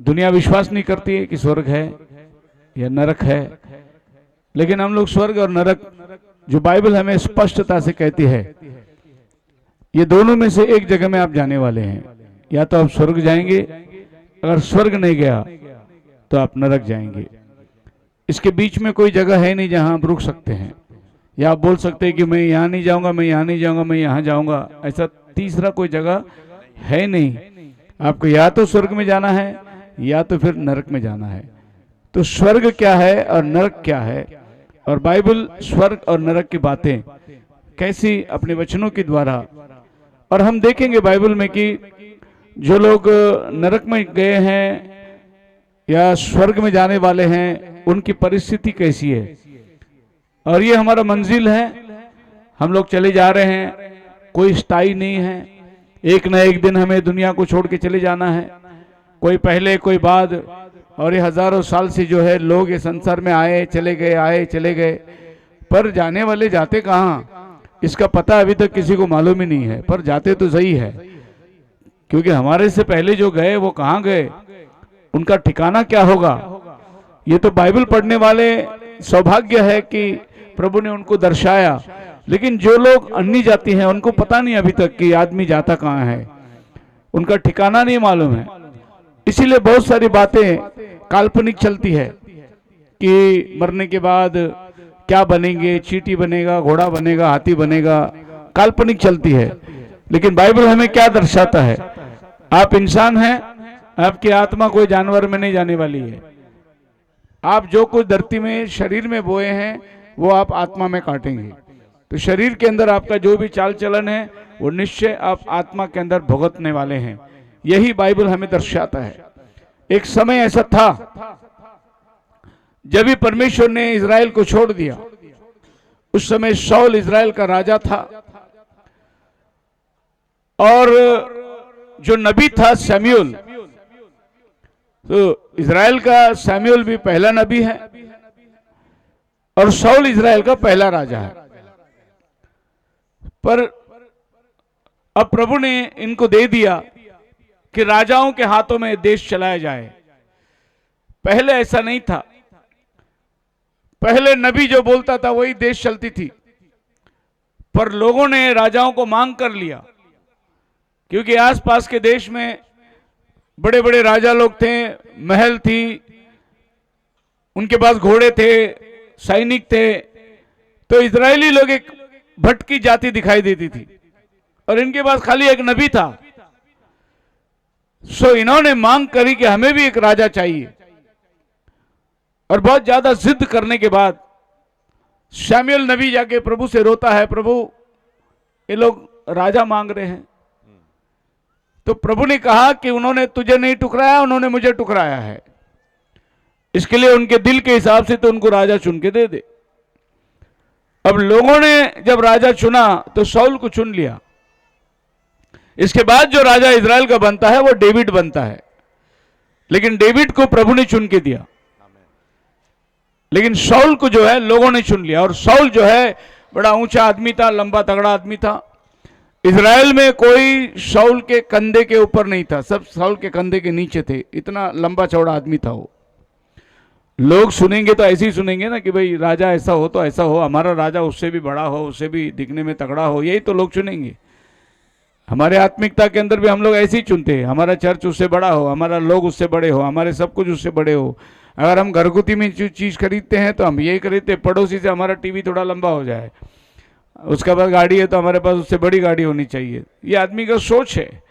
दुनिया विश्वास नहीं करती है कि स्वर्ग है या नरक है, लेकिन हम लोग स्वर्ग और नरक जो बाइबल हमें स्पष्टता से कहती है, ये दोनों में से एक जगह में आप जाने वाले हैं। या तो आप स्वर्ग जाएंगे, अगर स्वर्ग नहीं गया तो आप नरक जाएंगे। इसके बीच में कोई जगह है नहीं जहां आप रुक सकते हैं, या आप बोल सकते हैं कि मैं यहां नहीं जाऊंगा, मैं यहां नहीं जाऊंगा, मैं यहां जाऊंगा। ऐसा तीसरा कोई जगह है नहीं। आपको या तो स्वर्ग में जाना है या तो फिर नरक में जाना है। तो स्वर्ग क्या है और नरक क्या है, और बाइबल स्वर्ग और नरक की बातें कैसी अपने वचनों के द्वारा, और हम देखेंगे बाइबल में कि जो लोग नरक में गए हैं या स्वर्ग में जाने वाले हैं, उनकी परिस्थिति कैसी है। और ये हमारा मंजिल है, हम लोग चले जा रहे हैं, कोई स्थायी नहीं है। एक न एक दिन हमें दुनिया को छोड़ के चले जाना है, कोई पहले कोई बाद। और ये हजारों साल से जो है लोग ये संसार में आए चले गए, आए चले गए, पर जाने वाले जाते कहाँ, इसका पता अभी तक किसी को मालूम ही नहीं है। पर जाते तो सही है, क्योंकि हमारे से पहले जो गए वो कहाँ गए, उनका ठिकाना क्या होगा, ये तो बाइबल पढ़ने वाले सौभाग्य है कि प्रभु ने उनको दर्शाया। लेकिन जो लोग अन्य जाति हैं, उनको पता नहीं अभी तक कि आदमी जाता कहाँ है, उनका ठिकाना नहीं मालूम है। इसीलिए बहुत सारी बातें काल्पनिक चलती है कि मरने के बाद क्या बनेंगे, चींटी बनेगा, घोड़ा बनेगा, हाथी बनेगा, काल्पनिक चलती है। लेकिन बाइबल हमें क्या दर्शाता है, आप इंसान हैं, आपकी आत्मा कोई जानवर में नहीं जाने वाली है। आप जो कुछ धरती में शरीर में बोए हैं वो आप आत्मा में काटेंगे। तो शरीर के अंदर आपका जो भी चाल चलन है वो निश्चय आप आत्मा के अंदर भुगतने वाले हैं। यही बाइबल हमें दर्शाता है। एक समय ऐसा था जब भी परमेश्वर ने इजराइल को छोड़ दिया, उस समय शाऊल इजराइल का राजा था, और जो नबी था शमूएल, तो इजराइल का शमूएल भी पहला नबी है और शाऊल इजराइल का पहला राजा है। पर अब प्रभु ने इनको दे दिया कि राजाओं के हाथों में देश चलाया जाए। पहले ऐसा नहीं था, पहले नबी जो बोलता था वही देश चलती थी। पर लोगों ने राजाओं को मांग कर लिया, क्योंकि आसपास के देश में बड़े बड़े राजा लोग थे, महल थी, उनके पास घोड़े थे, सैनिक थे। तो इजरायली लोग एक भटकी जाति दिखाई देती थी और इनके पास खाली एक नबी था। सो इन्होंने मांग करी कि हमें भी एक राजा चाहिए, और बहुत ज्यादा जिद करने के बाद शमूएल नबी जाके प्रभु से रोता है, प्रभु ये लोग राजा मांग रहे हैं। तो प्रभु ने कहा कि उन्होंने तुझे नहीं टुकराया, उन्होंने मुझे टुकराया है, इसके लिए उनके दिल के हिसाब से तो उनको राजा चुन के दे दे। अब लोगों ने जब राजा चुना तो शाऊल को चुन लिया। इसके बाद जो राजा इजराइल का बनता है वो डेविड बनता है, लेकिन डेविड को प्रभु ने चुन के दिया, लेकिन शाऊल को जो है लोगों ने चुन लिया। और शाऊल जो है बड़ा ऊंचा आदमी था, लंबा तगड़ा आदमी था। इजराइल में कोई शाऊल के कंधे के ऊपर नहीं था, सब शाऊल के कंधे के नीचे थे, इतना लंबा चौड़ा आदमी था वो। लोग सुनेंगे तो ऐसे ही सुनेंगे ना कि भाई राजा ऐसा हो तो ऐसा हो, हमारा राजा उससे भी बड़ा हो, उससे भी दिखने में तगड़ा हो, यही तो लोग चुनेंगे। हमारे आत्मिकता के अंदर भी हम लोग ऐसे ही चुनते हैं, हमारा चर्च उससे बड़ा हो, हमारा लोग उससे बड़े हो, हमारे सब कुछ उससे बड़े हो। अगर हम घरगुती में जो चीज़ खरीदते हैं तो हम यही खरीदते, पड़ोसी से हमारा टीवी थोड़ा लंबा हो जाए, उसके बाद गाड़ी है तो हमारे पास उससे बड़ी गाड़ी होनी चाहिए। ये आदमी का सोच है,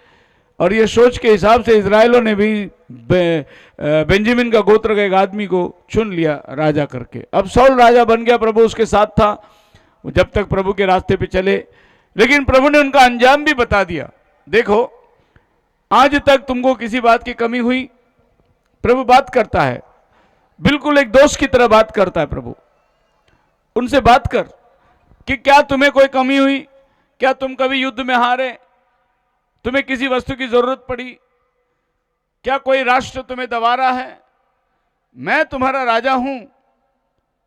और ये सोच के हिसाब से इजराइलों ने भी बेंजामिन का गोत्र का एक आदमी को चुन लिया राजा करके। अब शाऊल राजा बन गया, प्रभु उसके साथ था जब तक प्रभु के रास्ते पे चले। लेकिन प्रभु ने उनका अंजाम भी बता दिया, देखो आज तक तुमको किसी बात की कमी हुई, प्रभु बात करता है, बिल्कुल एक दोस्त की तरह बात करता है प्रभु। उनसे बात कर कि क्या तुम्हें कोई कमी हुई, क्या तुम कभी युद्ध में हारे, तुम्हें किसी वस्तु की जरूरत पड़ी, क्या कोई राष्ट्र तुम्हें दबा रहा है, मैं तुम्हारा राजा हूं।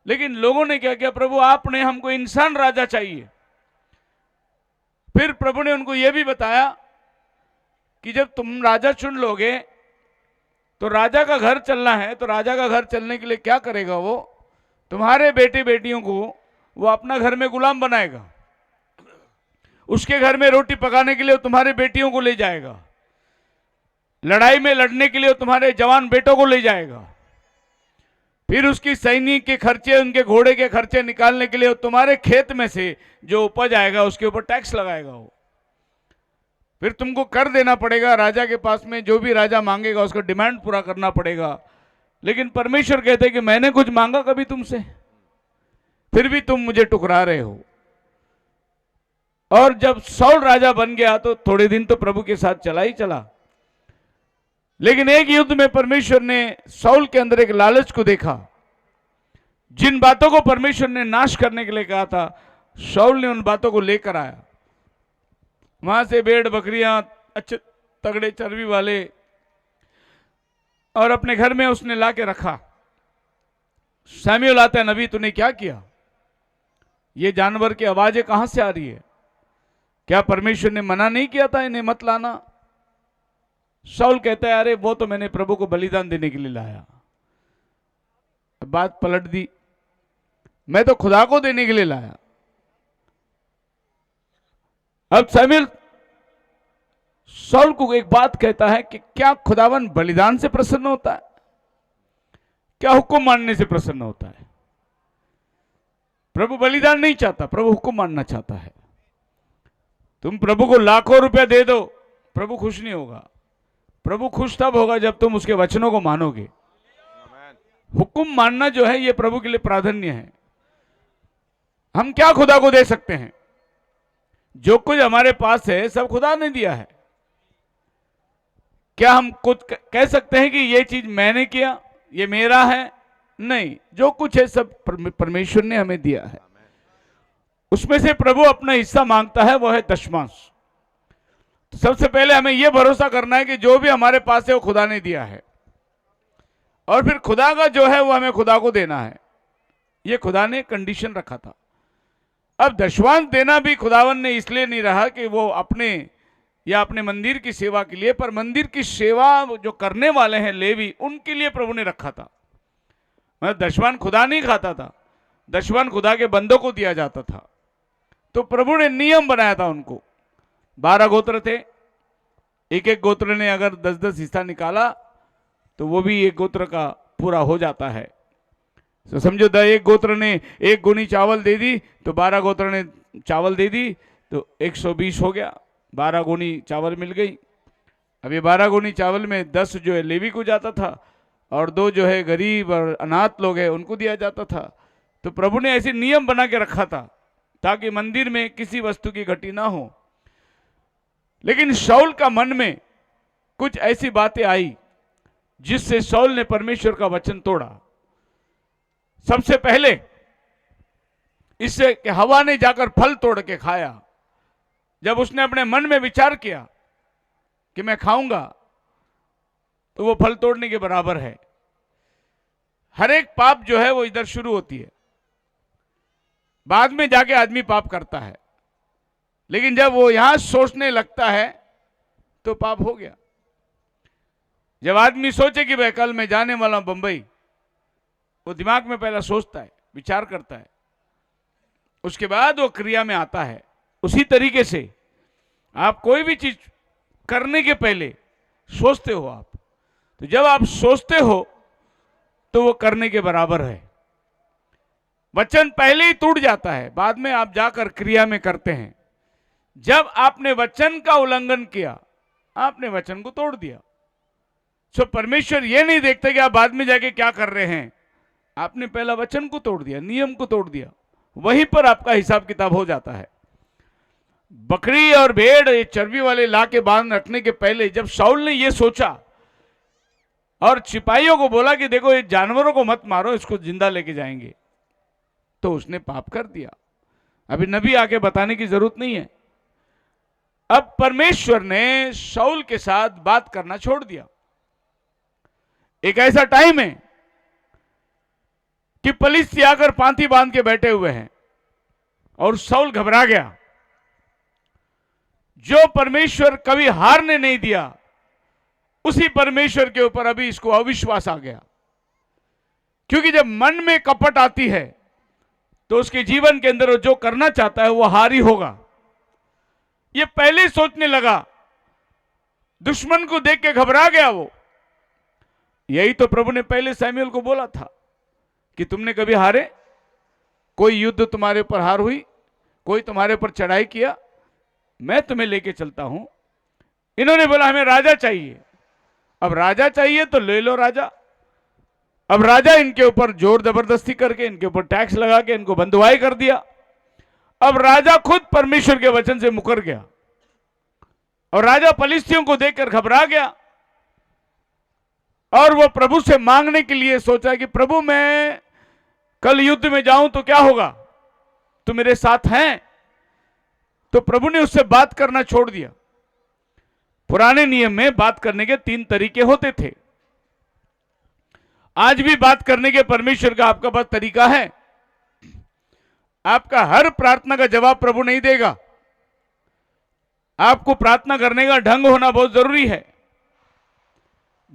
लेकिन लोगों ने क्या किया, प्रभु आपने हमको इंसान राजा चाहिए। फिर प्रभु ने उनको यह भी बताया कि जब तुम राजा चुन लोगे तो राजा का घर चलना है, तो राजा का घर चलने के लिए क्या करेगा वो? तुम्हारे बेटे बेटियों को वो अपना घर में गुलाम बनाएगा। उसके घर में रोटी पकाने के लिए तुम्हारे बेटियों को ले जाएगा। लड़ाई में लड़ने के लिए तुम्हारे जवान बेटों को ले जाएगा। फिर उसकी सैनिक के खर्चे, उनके घोड़े के खर्चे निकालने के लिए तुम्हारे खेत में से जो उपज आएगा उसके ऊपर टैक्स लगाएगा वो। फिर तुमको कर देना पड़ेगा। राजा के पास में जो भी राजा मांगेगा उसका डिमांड पूरा करना पड़ेगा। लेकिन परमेश्वर कहते हैं कि मैंने कुछ मांगा कभी तुमसे? फिर भी तुम मुझे टुकरा रहे हो। और जब शाऊल राजा बन गया तो थोड़े दिन तो प्रभु के साथ चला ही चला, लेकिन एक युद्ध में परमेश्वर ने शाऊल के अंदर एक लालच को देखा। जिन बातों को परमेश्वर ने नाश करने के लिए कहा था, शाऊल ने उन बातों को लेकर आया। वहां से भेड़ बकरियां, अच्छे तगड़े चर्बी वाले, और अपने घर में उसने ला के रखा। शमूएल आता है, नबी तूने क्या किया? ये जानवर की आवाजें कहां से आ रही है? क्या परमेश्वर ने मना नहीं किया था इन्हें मत लाना? शाऊल कहता है, अरे वो तो मैंने प्रभु को बलिदान देने के लिए लाया। बात पलट दी, मैं तो खुदा को देने के लिए लाया। अब शमूएल शाऊल को एक बात कहता है कि क्या खुदावन बलिदान से प्रसन्न होता है? क्या हुक्म मानने से प्रसन्न होता है? प्रभु बलिदान नहीं चाहता, प्रभु हुक्म मानना चाहता है। तुम प्रभु को लाखों रुपया दे दो, प्रभु खुश नहीं होगा। प्रभु खुश तब होगा जब तुम उसके वचनों को मानोगे। हुक्म मानना जो है ये प्रभु के लिए प्राधान्य है। हम क्या खुदा को दे सकते हैं? जो कुछ हमारे पास है सब खुदा ने दिया है। क्या हम कुछ कह सकते हैं कि ये चीज मैंने किया, ये मेरा है? नहीं, जो कुछ है सब परमेश्वर ने हमें दिया है। उसमें से प्रभु अपना हिस्सा मांगता है, वो है दशमांश। तो सबसे पहले हमें यह भरोसा करना है कि जो भी हमारे पास है वो खुदा ने दिया है, और फिर खुदा का जो है वो हमें खुदा को देना है। ये खुदा ने कंडीशन रखा था। अब दशमांश देना भी खुदावन ने इसलिए नहीं रहा कि वो अपने या अपने मंदिर की सेवा के लिए, पर मंदिर की सेवा जो करने वाले हैं लेवी, उनके लिए प्रभु ने रखा था। मतलब दशमांश खुदा नहीं खाता था, दशमांश खुदा के बंदों को दिया जाता था। तो प्रभु ने नियम बनाया था उनको। 12 गोत्र थे, एक एक गोत्र ने अगर 10-10 हिस्सा निकाला तो वो भी एक गोत्र का पूरा हो जाता है। तो समझो एक गोत्र ने 1 गुनी चावल दे दी तो 12 गोत्र ने चावल दे दी तो 120 हो गया, 12 गुनी चावल मिल गई। अब ये 12 गुनी चावल में 10 जो है लेवी को जाता था और 2 जो है गरीब और अनाथ लोग हैं उनको दिया जाता था। तो प्रभु ने ऐसे नियम बना के रखा था ताकि मंदिर में किसी वस्तु की घटी ना हो। लेकिन शाऊल का मन में कुछ ऐसी बातें आई जिससे शाऊल ने परमेश्वर का वचन तोड़ा। सबसे पहले इससे कि हवा ने जाकर फल तोड़ के खाया। जब उसने अपने मन में विचार किया कि मैं खाऊंगा, तो वो फल तोड़ने के बराबर है। हर एक पाप जो है वो इधर शुरू होती है, बाद में जाके आदमी पाप करता है। लेकिन जब वो यहां सोचने लगता है तो पाप हो गया। जब आदमी सोचे कि भाई कल मैं जाने वाला हूं बंबई, वो दिमाग में पहला सोचता है, विचार करता है, उसके बाद वो क्रिया में आता है। उसी तरीके से आप कोई भी चीज करने के पहले सोचते हो आप, तो जब आप सोचते हो तो वो करने के बराबर है। वचन पहले ही टूट जाता है, बाद में आप जाकर क्रिया में करते हैं। जब आपने वचन का उल्लंघन किया, आपने वचन को तोड़ दिया। सो परमेश्वर ये नहीं देखते कि आप बाद में जाके क्या कर रहे हैं, आपने पहला वचन को तोड़ दिया, नियम को तोड़ दिया, वहीं पर आपका हिसाब किताब हो जाता है। बकरी और भेड़ ये चर्बी वाले ला के बांध रखने के पहले जब शाऊल ने ये सोचा और सिपाहियों को बोला कि देखो ये जानवरों को मत मारो, इसको जिंदा लेके जाएंगे, तो उसने पाप कर दिया। अभी नबी आके बताने की जरूरत नहीं है। अब परमेश्वर ने शाऊल के साथ बात करना छोड़ दिया। एक ऐसा टाइम है कि पुलिस आकर पांति बांध के बैठे हुए हैं और शाऊल घबरा गया। जो परमेश्वर कभी हारने नहीं दिया, उसी परमेश्वर के ऊपर अभी इसको अविश्वास आ गया। क्योंकि जब मन में कपट आती है तो उसके जीवन के अंदर वो जो करना चाहता है वो हारी होगा। ये पहले सोचने लगा, दुश्मन को देख के घबरा गया वो। यही तो प्रभु ने पहले सैमुएल को बोला था कि तुमने कभी हारे? कोई युद्ध तुम्हारे ऊपर हार हुई? कोई तुम्हारे ऊपर चढ़ाई किया? मैं तुम्हें लेके चलता हूं। इन्होंने बोला हमें राजा चाहिए। अब राजा चाहिए तो ले लो राजा। अब राजा इनके ऊपर जोर जबरदस्ती करके, इनके ऊपर टैक्स लगा के इनको बंधुआई कर दिया। अब राजा खुद परमेश्वर के वचन से मुकर गया और राजा फलिस्तियों को देखकर घबरा गया और वो प्रभु से मांगने के लिए सोचा कि प्रभु मैं कल युद्ध में जाऊं तो क्या होगा, तो मेरे साथ हैं। तो प्रभु ने उससे बात करना छोड़ दिया। पुराने नियम में बात करने के 3 तरीके होते थे। आज भी बात करने के परमेश्वर का आपका पास तरीका है। आपका हर प्रार्थना का जवाब प्रभु नहीं देगा। आपको प्रार्थना करने का ढंग होना बहुत जरूरी है।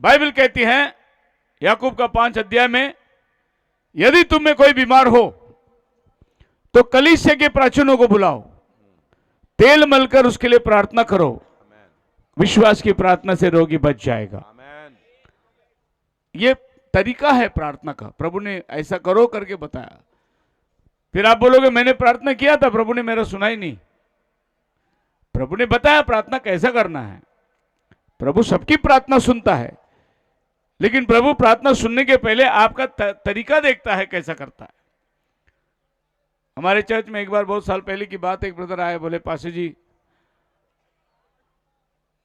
बाइबल कहती है याकूब का 5 अध्याय में, यदि तुम में कोई बीमार हो तो कलीसिया के प्राचीनों को बुलाओ, तेल मलकर उसके लिए प्रार्थना करो, विश्वास की प्रार्थना से रोगी बच जाएगा। यह तरीका है प्रार्थना का। प्रभु ने ऐसा करो करके बताया। फिर आप बोलोगे मैंने प्रार्थना किया था, प्रभु ने मेरा सुना ही नहीं। प्रभु ने बताया प्रार्थना कैसा करना है। प्रभु सबकी प्रार्थना सुनता है, लेकिन प्रभु प्रार्थना सुनने के पहले आपका तरीका देखता है कैसा करता है। हमारे चर्च में एक बार बहुत साल पहले की बात, एक ब्रदर आए, बोले पास्टर जी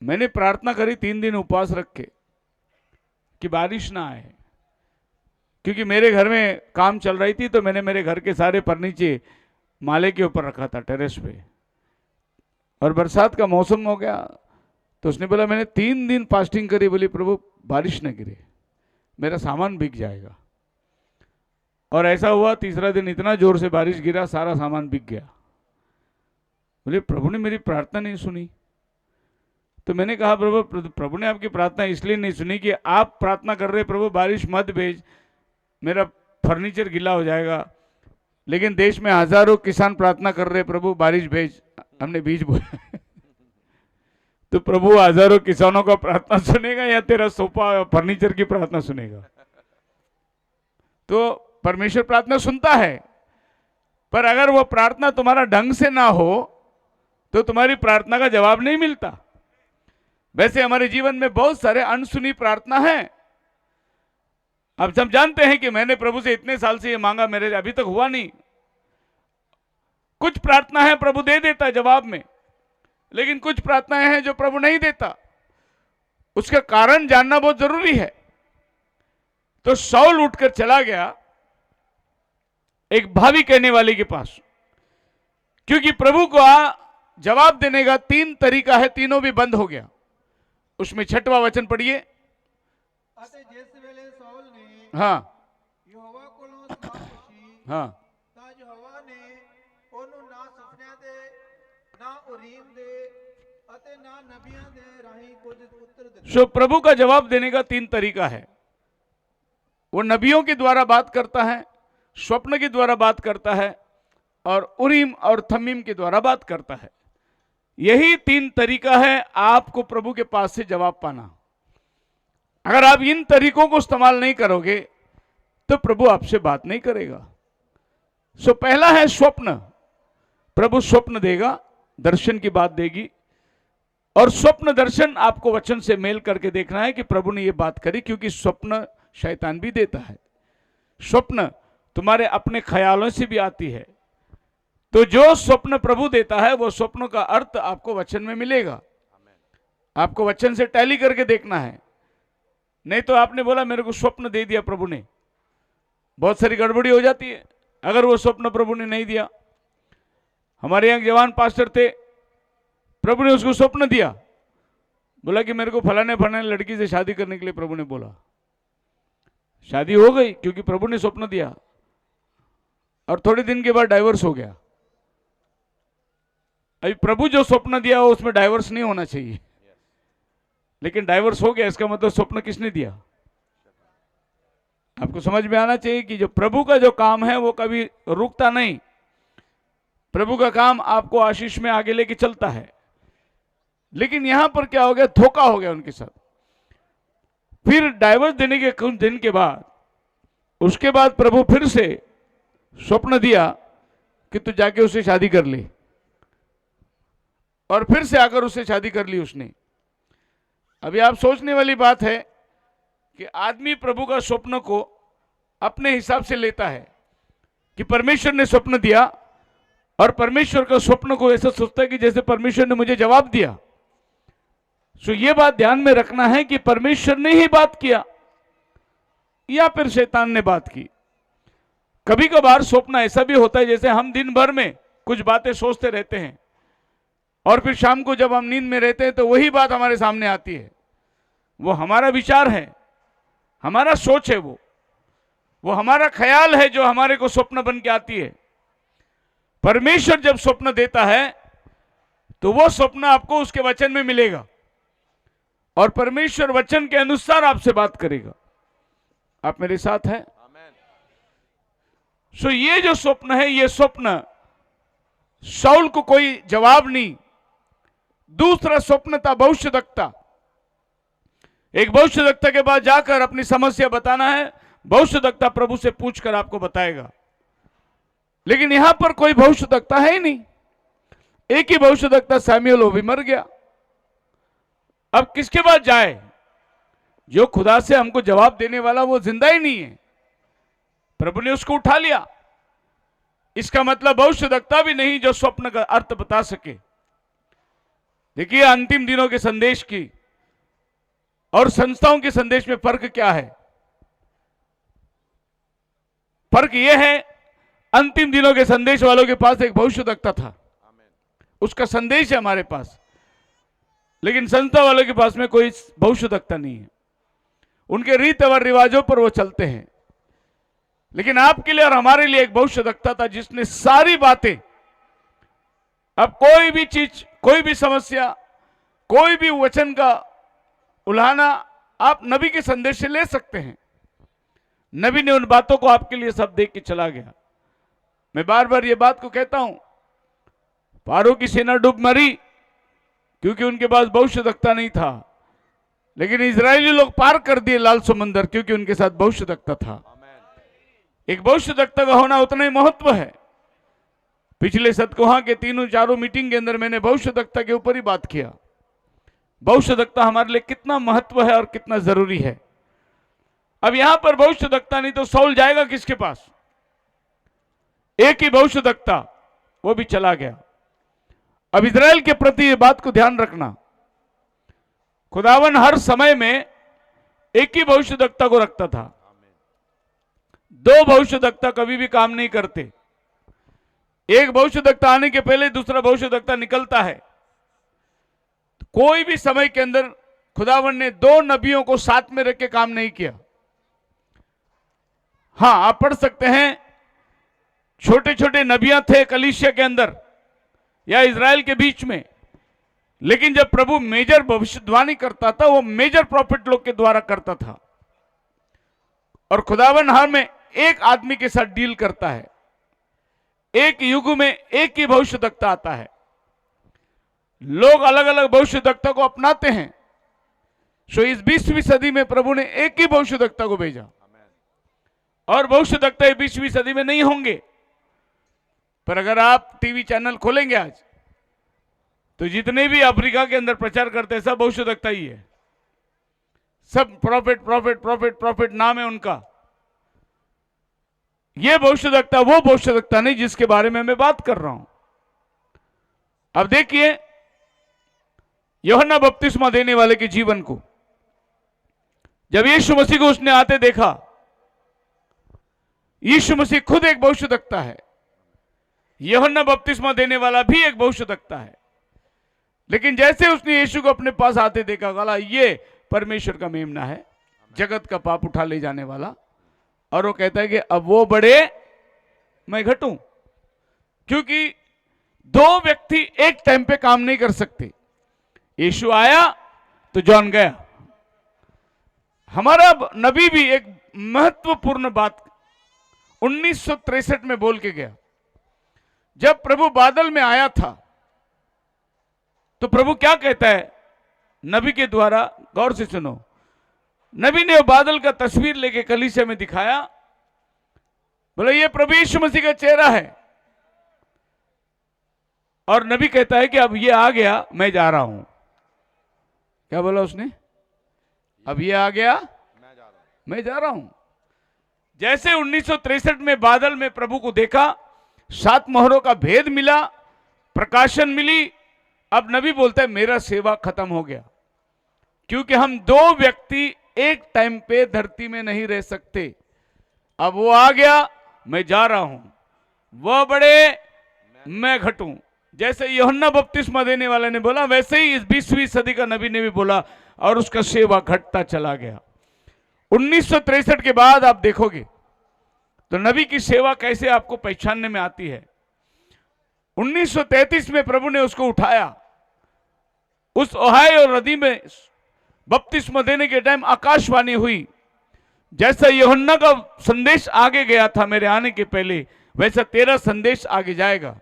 मैंने प्रार्थना करी 3 दिन उपवास रख के कि बारिश ना आए, क्योंकि मेरे घर में काम चल रही थी। तो मैंने मेरे घर के सारे फर्नीचर माले के ऊपर रखा था, टेरेस पे, और बरसात का मौसम हो गया। तो उसने बोला मैंने 3 दिन फास्टिंग करी, बोली प्रभु बारिश न गिरे, मेरा सामान बिक जाएगा। और ऐसा हुआ, तीसरा दिन इतना जोर से बारिश गिरा, सारा सामान बिक गया। बोले प्रभु ने मेरी प्रार्थना नहीं सुनी। तो मैंने कहा प्रभु ने आपकी प्रार्थना इसलिए नहीं सुनी कि आप प्रार्थना कर रहे प्रभु बारिश मत भेज, मेरा फर्नीचर गीला हो जाएगा। लेकिन देश में हजारों किसान प्रार्थना कर रहे प्रभु बारिश भेज, हमने बीज बोया। तो प्रभु हजारों किसानों का प्रार्थना सुनेगा या तेरा सोफा फर्नीचर की प्रार्थना सुनेगा? तो परमेश्वर प्रार्थना सुनता है, पर अगर वो प्रार्थना तुम्हारा ढंग से ना हो तो तुम्हारी प्रार्थना का जवाब नहीं मिलता। वैसे हमारे जीवन में बहुत सारे अनसुनी प्रार्थना है। अब हम जानते हैं कि मैंने प्रभु से इतने साल से ये मांगा, मेरे अभी तक हुआ नहीं। कुछ प्रार्थना है प्रभु दे देता है जवाब में, लेकिन कुछ प्रार्थनाएं हैं जो प्रभु नहीं देता। उसका कारण जानना बहुत जरूरी है। तो शाऊल उठकर चला गया एक भावी कहने वाले के पास, क्योंकि प्रभु को जवाब देने का 3 तरीका है, तीनों भी बंद हो गया। उसमें 6वां वचन पढ़िए। हाँ हाँ सो प्रभु का जवाब देने का 3 तरीका है। वो नबियों के द्वारा बात करता है, स्वप्न के द्वारा बात करता है, और उरीम और थमीम के द्वारा बात करता है। यही 3 तरीका है आपको प्रभु के पास से जवाब पाना। अगर आप इन तरीकों को इस्तेमाल नहीं करोगे तो प्रभु आपसे बात नहीं करेगा। सो पहला है स्वप्न। प्रभु स्वप्न देगा, दर्शन की बात देगी, और स्वप्न दर्शन आपको वचन से मेल करके देखना है कि प्रभु ने ये बात करी, क्योंकि स्वप्न शैतान भी देता है। स्वप्न तुम्हारे अपने ख्यालों से भी आती है। तो जो स्वप्न प्रभु देता है वो स्वप्नों का अर्थ आपको वचन में मिलेगा। आपको वचन से टैली करके देखना है। नहीं तो आपने बोला मेरे को स्वप्न दे दिया प्रभु ने, बहुत सारी गड़बड़ी हो जाती है अगर वो स्वप्न प्रभु ने नहीं दिया। हमारे यहाँ जवान पास्टर थे, प्रभु ने उसको स्वप्न दिया, बोला कि मेरे को फलाने फलाने लड़की से शादी करने के लिए प्रभु ने बोला। शादी हो गई क्योंकि प्रभु ने स्वप्न दिया, और थोड़े दिन के बाद डाइवोर्स हो गया। अभी प्रभु जो स्वप्न दिया हो उसमें डाइवोर्स नहीं होना चाहिए, लेकिन डाइवर्स हो गया, इसका मतलब स्वप्न किसने दिया? आपको समझ में आना चाहिए कि जो प्रभु का जो काम है वो कभी रुकता नहीं। प्रभु का काम आपको आशीष में आगे लेके चलता है। लेकिन यहां पर क्या हो गया, धोखा हो गया उनके साथ। फिर डाइवर्स देने के कुछ दिन के बाद, उसके बाद प्रभु फिर से स्वप्न दिया कि तू जाके उससे शादी कर ले, और फिर से आकर उससे शादी कर ली उसने। अभी आप सोचने वाली बात है कि आदमी प्रभु का स्वप्न को अपने हिसाब से लेता है कि परमेश्वर ने स्वप्न दिया, और परमेश्वर का स्वप्न को ऐसा सोचता है कि जैसे परमेश्वर ने मुझे जवाब दिया। सो ये बात ध्यान में रखना है कि परमेश्वर ने ही बात किया या फिर शैतान ने बात की। कभी कभार स्वप्न ऐसा भी होता है जैसे हम दिन भर में कुछ बातें सोचते रहते हैं, और फिर शाम को जब हम नींद में रहते हैं तो वही बात हमारे सामने आती है। वो हमारा विचार है, हमारा सोच है, वो हमारा ख्याल है जो हमारे को स्वप्न बन के आती है। परमेश्वर जब स्वप्न देता है तो वो स्वप्न आपको उसके वचन में मिलेगा, और परमेश्वर वचन के अनुसार आपसे बात करेगा। आप मेरे साथ हैं? सो ये जो स्वप्न है, ये स्वप्न शाऊल को कोई जवाब नहीं। दूसरा स्वप्न था भविष्यद्वक्ता। एक भविष्यद्वक्ता के पास जाकर अपनी समस्या बताना है, भविष्यद्वक्ता प्रभु से पूछकर आपको बताएगा। लेकिन यहां पर कोई भविष्यद्वक्ता है ही नहीं। एक ही भविष्यद्वक्ता सैमुएल, वो भी मर गया। अब किसके पास जाए? जो खुदा से हमको जवाब देने वाला वो जिंदा ही नहीं है। प्रभु ने उसको उठा लिया। इसका मतलब भविष्यद्वक्ता भी नहीं जो स्वप्न का अर्थ बता सके। देखिए, अंतिम दिनों के संदेश की और संस्थाओं के संदेश में फर्क क्या है? फर्क यह है, अंतिम दिनों के संदेश वालों के पास एक भविष्यद्वक्ता था, उसका संदेश है हमारे पास। लेकिन संस्था वालों के पास में कोई भविष्यद्वक्ता नहीं है। उनके रीत और रिवाजों पर वो चलते हैं। लेकिन आपके लिए और हमारे लिए एक भविष्यद्वक्ता था जिसने सारी बातें, अब कोई भी चीज, कोई भी समस्या, कोई भी वचन का उल्हाना आप नबी के संदेश से ले सकते हैं। नबी ने उन बातों को आपके लिए सब देख के चला गया। मैं बार बार ये बात को कहता हूं, फारो की सेना डूब मरी क्योंकि उनके पास भविष्यद्वक्ता नहीं था। लेकिन इजरायली लोग पार कर दिए लाल समंदर क्योंकि उनके साथ भविष्यद्वक्ता था। एक भविष्यद्वक्ता का होना उतना ही महत्व है। पिछले सतकोहा के 3-4 मीटिंग के अंदर मैंने भविष्यद्वक्ता के ऊपर ही बात किया। भविष्यद्वक्ता हमारे लिए कितना महत्व है और कितना जरूरी है। अब यहां पर भविष्यद्वक्ता नहीं तो शाऊल जाएगा किसके पास? एक ही भविष्यद्वक्ता, वो भी चला गया। अब इजराइल के प्रति ये बात को ध्यान रखना, खुदावन हर समय में एक ही भविष्यद्वक्ता को रखता था। 2 भविष्यद्वक्ता कभी भी काम नहीं करते। एक भविष्यद्वक्ता आने के पहले दूसरा भविष्यद्वक्ता निकलता है। कोई भी समय के अंदर खुदावन ने 2 नबियों को साथ में रख के काम नहीं किया। हां, आप पढ़ सकते हैं, छोटे छोटे नबियां थे कलीसिया के अंदर या इजराइल के बीच में, लेकिन जब प्रभु मेजर भविष्यवाणी करता था वो मेजर प्रॉफिट लोग के द्वारा करता था। और खुदावन हर में एक आदमी के साथ डील करता है। एक युग में एक ही भविष्यद्वक्ता आता है। लोग अलग अलग भविष्यद्वक्ता को अपनाते हैं। सो इस 20वीं सदी में प्रभु ने एक ही भविष्यद्वक्ता को भेजा, और भविष्यद्वक्ता 20वीं सदी में नहीं होंगे। पर अगर आप टीवी चैनल खोलेंगे आज, तो जितने भी अफ्रीका के अंदर प्रचार करते हैं सब भविष्यद्वक्ता ही है। सब प्रॉफिट प्रॉफिट प्रॉफिट प्रॉफिट नाम है उनका। ये भविष्यद्वक्ता वो भविष्यद्वक्ता नहीं जिसके बारे में मैं बात कर रहा हूं। अब देखिए, यूहन्ना बपतिस्मा देने वाले के जीवन को, जब यीशु मसीह को उसने आते देखा, यीशु मसीह खुद एक भविष्यद्वक्ता है। यूहन्ना बपतिस्मा देने वाला भी एक भविष्यद्वक्ता है। लेकिन जैसे उसने यीशु को अपने पास आते देखा, बोला ये परमेश्वर का मेमना है, जगत का पाप उठा ले जाने वाला। और वो कहता है कि अब वो बढ़े मैं घटूं, क्योंकि 2 व्यक्ति एक टाइम पे काम नहीं कर सकते। यीशु आया तो जॉन गया। हमारा नबी भी एक महत्वपूर्ण बात 1963 में बोल के गया। जब प्रभु बादल में आया था तो प्रभु क्या कहता है नबी के द्वारा, गौर से सुनो। नबी ने बादल का तस्वीर लेके कलीसिया में दिखाया, बोले ये प्रभु यीशु मसीह का चेहरा है। और नबी कहता है कि अब ये आ गया, मैं जा रहा हूं। क्या बोला उसने? अब ये आ गया, मैं जा रहा हूं। जैसे 1963 में बादल में प्रभु को देखा, 7 मोहरों का भेद मिला, प्रकाशन मिली, अब नबी बोलता है मेरा सेवा खत्म हो गया। क्योंकि हम 2 व्यक्ति एक टाइम पे धरती में नहीं रह सकते। अब वो आ गया, मैं जा रहा हूं। वह बढ़े, मैं घटूं। जैसे यूहन्ना बपतिस्मा देने वाले ने बोला, वैसे ही इस 20वीं सदी का नबी ने भी बोला, और उसका सेवा घटता चला गया। 1963 के बाद आप देखोगे तो नबी की सेवा कैसे आपको पहचानने में आती है। 1933 में प्रभु ने उसको उठाया। उस ओहायो नदी में बपतिस्मा देने के टाइम आकाशवाणी हुई, जैसा यूहन्ना का संदेश आगे गया था मेरे आने के पहले, वैसा तेरा संदेश आगे जाएगा।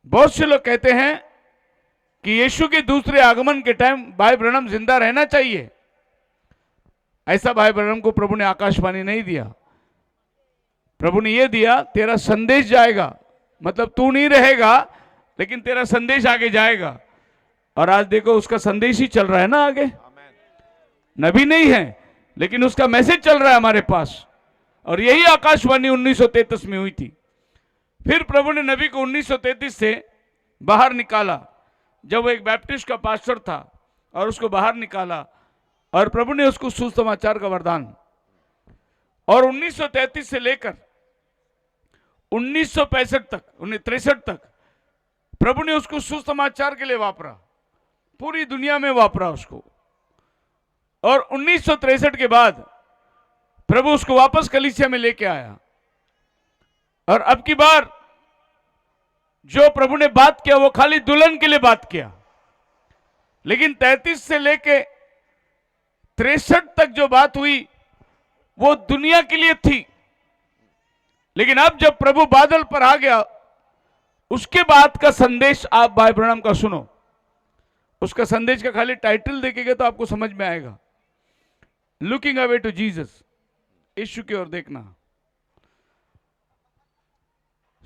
बहुत से लोग कहते हैं कि यीशु के दूसरे आगमन के टाइम भाई ब्रनम जिंदा रहना चाहिए। ऐसा भाई ब्रनम को प्रभु ने आकाशवाणी नहीं दिया। प्रभु ने यह दिया, तेरा संदेश जाएगा, मतलब तू नहीं रहेगा लेकिन तेरा संदेश आगे जाएगा। और आज देखो उसका संदेश ही चल रहा है ना आगे। नबी नहीं है लेकिन उसका मैसेज चल रहा है हमारे पास। और यही आकाशवाणी 1933 में हुई थी। फिर प्रभु ने नबी को 1933 से बाहर निकाला, जब वो एक बैप्टिस्ट का पास्टर था, और उसको बाहर निकाला और प्रभु ने उसको सुसमाचार का वरदान। और 1933 से लेकर 1965 तक, 1963 तक प्रभु ने उसको सुसमाचार के लिए वापरा, पूरी दुनिया में वापरा उसको। और 1963 के बाद प्रभु उसको वापस कलीसिया में लेके आया। और अब की बार जो प्रभु ने बात किया वो खाली दुल्हन के लिए बात किया, लेकिन 33 से लेके 63 तक जो बात हुई वो दुनिया के लिए थी। लेकिन अब जब प्रभु बादल पर आ गया, उसके बाद का संदेश आप भाई ब्रनम का सुनो। उसका संदेश का खाली टाइटल देखेंगे तो आपको समझ में आएगा, लुकिंग अवे टू जीसस, यीशु की ओर देखना।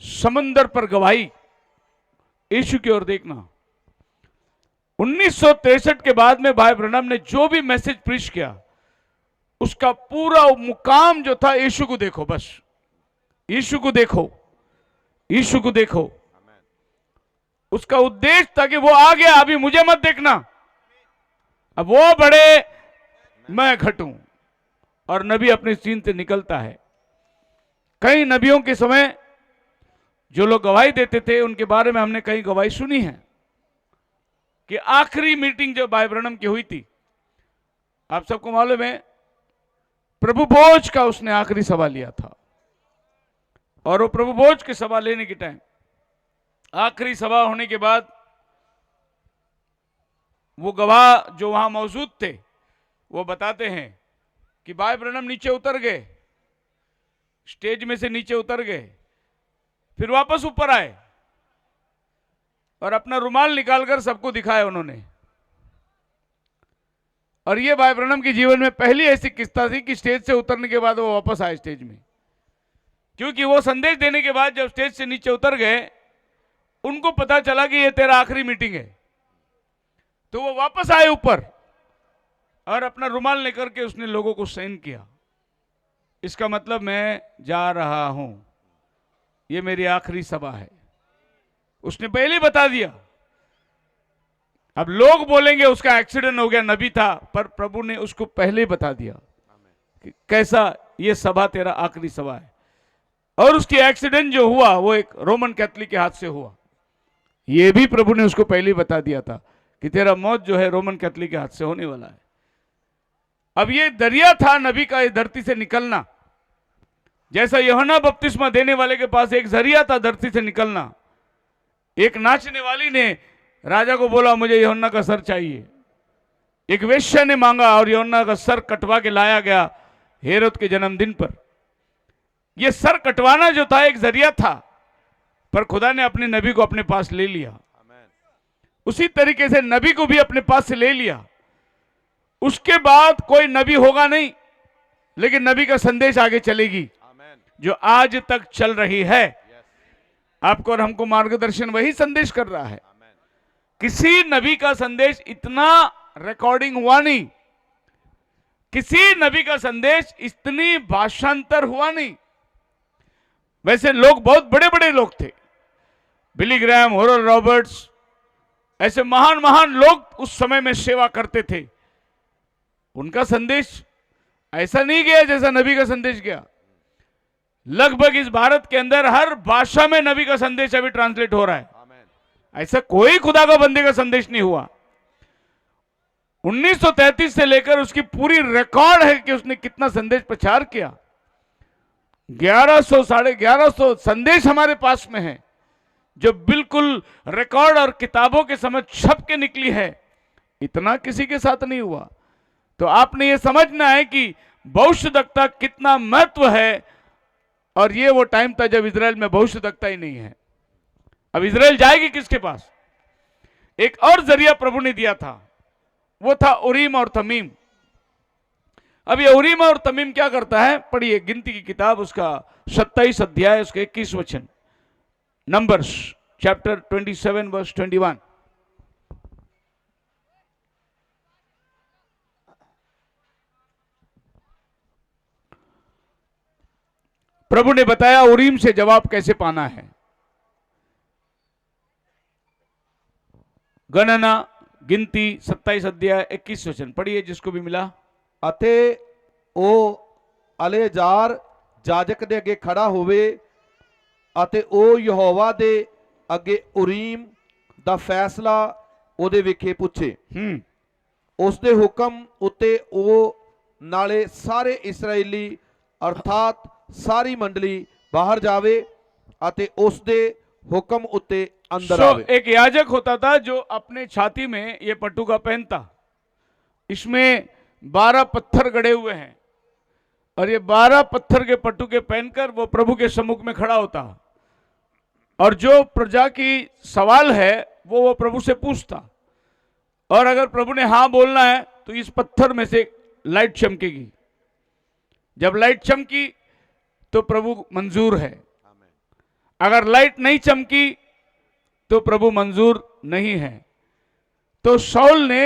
समंदर पर गवाही, यीशु की ओर देखना। 1963 के बाद में भाई ब्रनम ने जो भी मैसेज प्रीच किया, उसका पूरा मुकाम जो था, यीशु को देखो, बस यीशु को देखो, यीशु को देखो। उसका उद्देश्य था कि वो आ गया, अभी मुझे मत देखना, अब वो बढ़े मैं घटूं। और नबी अपनी सीन से निकलता है। कई नबियों के समय जो लोग गवाही देते थे, उनके बारे में हमने कई गवाही सुनी है कि आखिरी मीटिंग जो भाई ब्रनम की हुई थी, आप सबको मालूम है, प्रभु भोज का उसने आखिरी सभा लिया था। और वो प्रभु भोज की सभा लेने के टाइम, आखिरी सभा होने के बाद, वो गवाह जो वहां मौजूद थे वो बताते हैं कि भाई ब्रनम नीचे उतर गए, स्टेज में से नीचे उतर गए, फिर वापस ऊपर आए और अपना रुमाल निकालकर सबको दिखाया उन्होंने। और ये भाई ब्रनम के जीवन में पहली ऐसी किस्सा थी कि स्टेज से उतरने के बाद वो वापस आए स्टेज में। क्योंकि वो संदेश देने के बाद जब स्टेज से नीचे उतर गए, उनको पता चला कि ये तेरा आखिरी मीटिंग है, तो वो वापस आए ऊपर और अपना रुमाल लेकर के उसने लोगों को साइन किया। इसका मतलब मैं जा रहा हूं, ये मेरी आखिरी सभा है। उसने पहले ही बता दिया। अब लोग बोलेंगे उसका एक्सीडेंट हो गया, नबी था, पर प्रभु ने उसको पहले ही बता दिया कि कैसा ये सभा तेरा आखिरी सभा है। और उसकी एक्सीडेंट जो हुआ वो एक रोमन कैथोलिक के हाथ से हुआ। ये भी प्रभु ने उसको पहले ही बता दिया था कि तेरा मौत जो है रोमन कैथोलिक के हाथ से होने वाला है। अब ये दरिया था नबी का, ये धरती से निकलना। जैसा यूहन्ना बपतिस्मा देने वाले के पास एक जरिया था धरती से निकलना। एक नाचने वाली ने राजा को बोला मुझे यूहन्ना का सर चाहिए, एक वेश्या ने मांगा और यूहन्ना का सर कटवा के लाया गया हेरोद के जन्मदिन पर। यह सर कटवाना जो था एक जरिया था, पर खुदा ने अपने नबी को अपने पास ले लिया। उसी तरीके से नबी को भी अपने पास से ले लिया। उसके बाद कोई नबी होगा नहीं, लेकिन नबी का संदेश आगे चलेगी जो आज तक चल रही है। आपको और हमको मार्गदर्शन वही संदेश कर रहा है। किसी नबी का संदेश इतना रिकॉर्डिंग हुआ नहीं, किसी नबी का संदेश इतनी भाषांतर हुआ नहीं। वैसे लोग बहुत बड़े बड़े लोग थे, बिली ग्रैहम, ओरल रॉबर्ट्स, ऐसे महान महान लोग उस समय में सेवा करते थे। उनका संदेश ऐसा नहीं गया जैसा नबी का संदेश गया। लगभग इस भारत के अंदर हर भाषा में नबी का संदेश अभी ट्रांसलेट हो रहा है। ऐसा कोई खुदा का बंदे का संदेश नहीं हुआ। 1933 से लेकर उसकी पूरी रिकॉर्ड है कि उसने कितना संदेश प्रचार किया। 1100 साढ़े 1100 संदेश हमारे पास में है जो बिल्कुल रिकॉर्ड और किताबों के समझ छप के निकली है। इतना किसी के साथ नहीं हुआ। तो आपने ये समझना है कि भविष्यवक्ता कितना महत्व है। और ये वो टाइम था जब इजराइल में भविष्यवक्ता ही नहीं है। अब इजराइल जाएगी किसके पास? एक और जरिया प्रभु ने दिया था, वो था उरीम और तमीम। अब ये उरीम और तमीम क्या करता है? पढ़िए गिनती की किताब, उसका 27 अध्याय, उसके 21 वचन, नंबर्स चैप्टर 27 वर्स 21। प्रभु ने बताया उरीम से जवाब कैसे पाना है। गणना गिनती 27 अध्याय 21 वचन पढ़िए जिसको भी मिला। ਅਤੇ ਉਹ ਅਲੇਜ਼ਾਰ ਜਾਜਕ ਦੇ ਅੱਗੇ ਖੜਾ ਹੋਵੇ ਅਤੇ ਉਹ ਯਹੋਵਾ ਦੇ ਅੱਗੇ ਉਰੀਮ ਦਾ ਫੈਸਲਾ ਉਹਦੇ ਵਿਖੇ ਪੁੱਛੇ। ਉਸ ਦੇ ਹੁਕਮ ਉੱਤੇ ਉਹ ਨਾਲੇ ਸਾਰੇ ਇਸਰਾਏਲੀ ਅਰਥਾਤ ਸਾਰੀ ਮੰਡਲੀ ਬਾਹਰ ਜਾਵੇ ਅਤੇ ਉਸ ਦੇ हुक्म उत्ते अंदर आवे। एक याजक होता था जो अपने छाती में ये पटुका पहनता। इसमें 12 पत्थर गड़े हुए हैं और ये 12 पत्थर के पटुके पहनकर वो प्रभु के सम्मुख में खड़ा होता और जो प्रजा की सवाल है वो प्रभु से पूछता। और अगर प्रभु ने हाँ बोलना है तो इस पत्थर में से लाइट चमकेगी। जब लाइट चमकी तो प्रभु मंजूर है, अगर लाइट नहीं चमकी तो प्रभु मंजूर नहीं है। तो शाऊल ने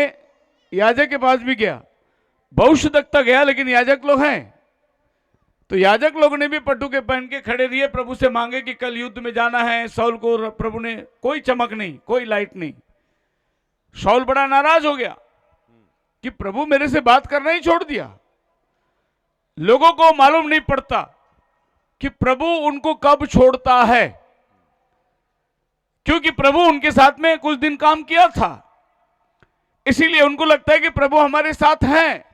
याजक के पास भी गया, भविष्यवक्ता गया, लेकिन याजक लोग हैं। तो याजक लोग ने भी पटुके पहन के खड़े रहिए, प्रभु से मांगे कि कल युद्ध में जाना है। शाऊल को प्रभु ने कोई चमक नहीं, कोई लाइट नहीं। शाऊल बड़ा नाराज हो गया कि प्रभु मेरे से बात करना ही छोड़ दिया। लोगों को मालूम नहीं पड़ता कि प्रभु उनको कब छोड़ता है, क्योंकि प्रभु उनके साथ में कुछ दिन काम किया था, इसीलिए उनको लगता है कि प्रभु हमारे साथ हैं।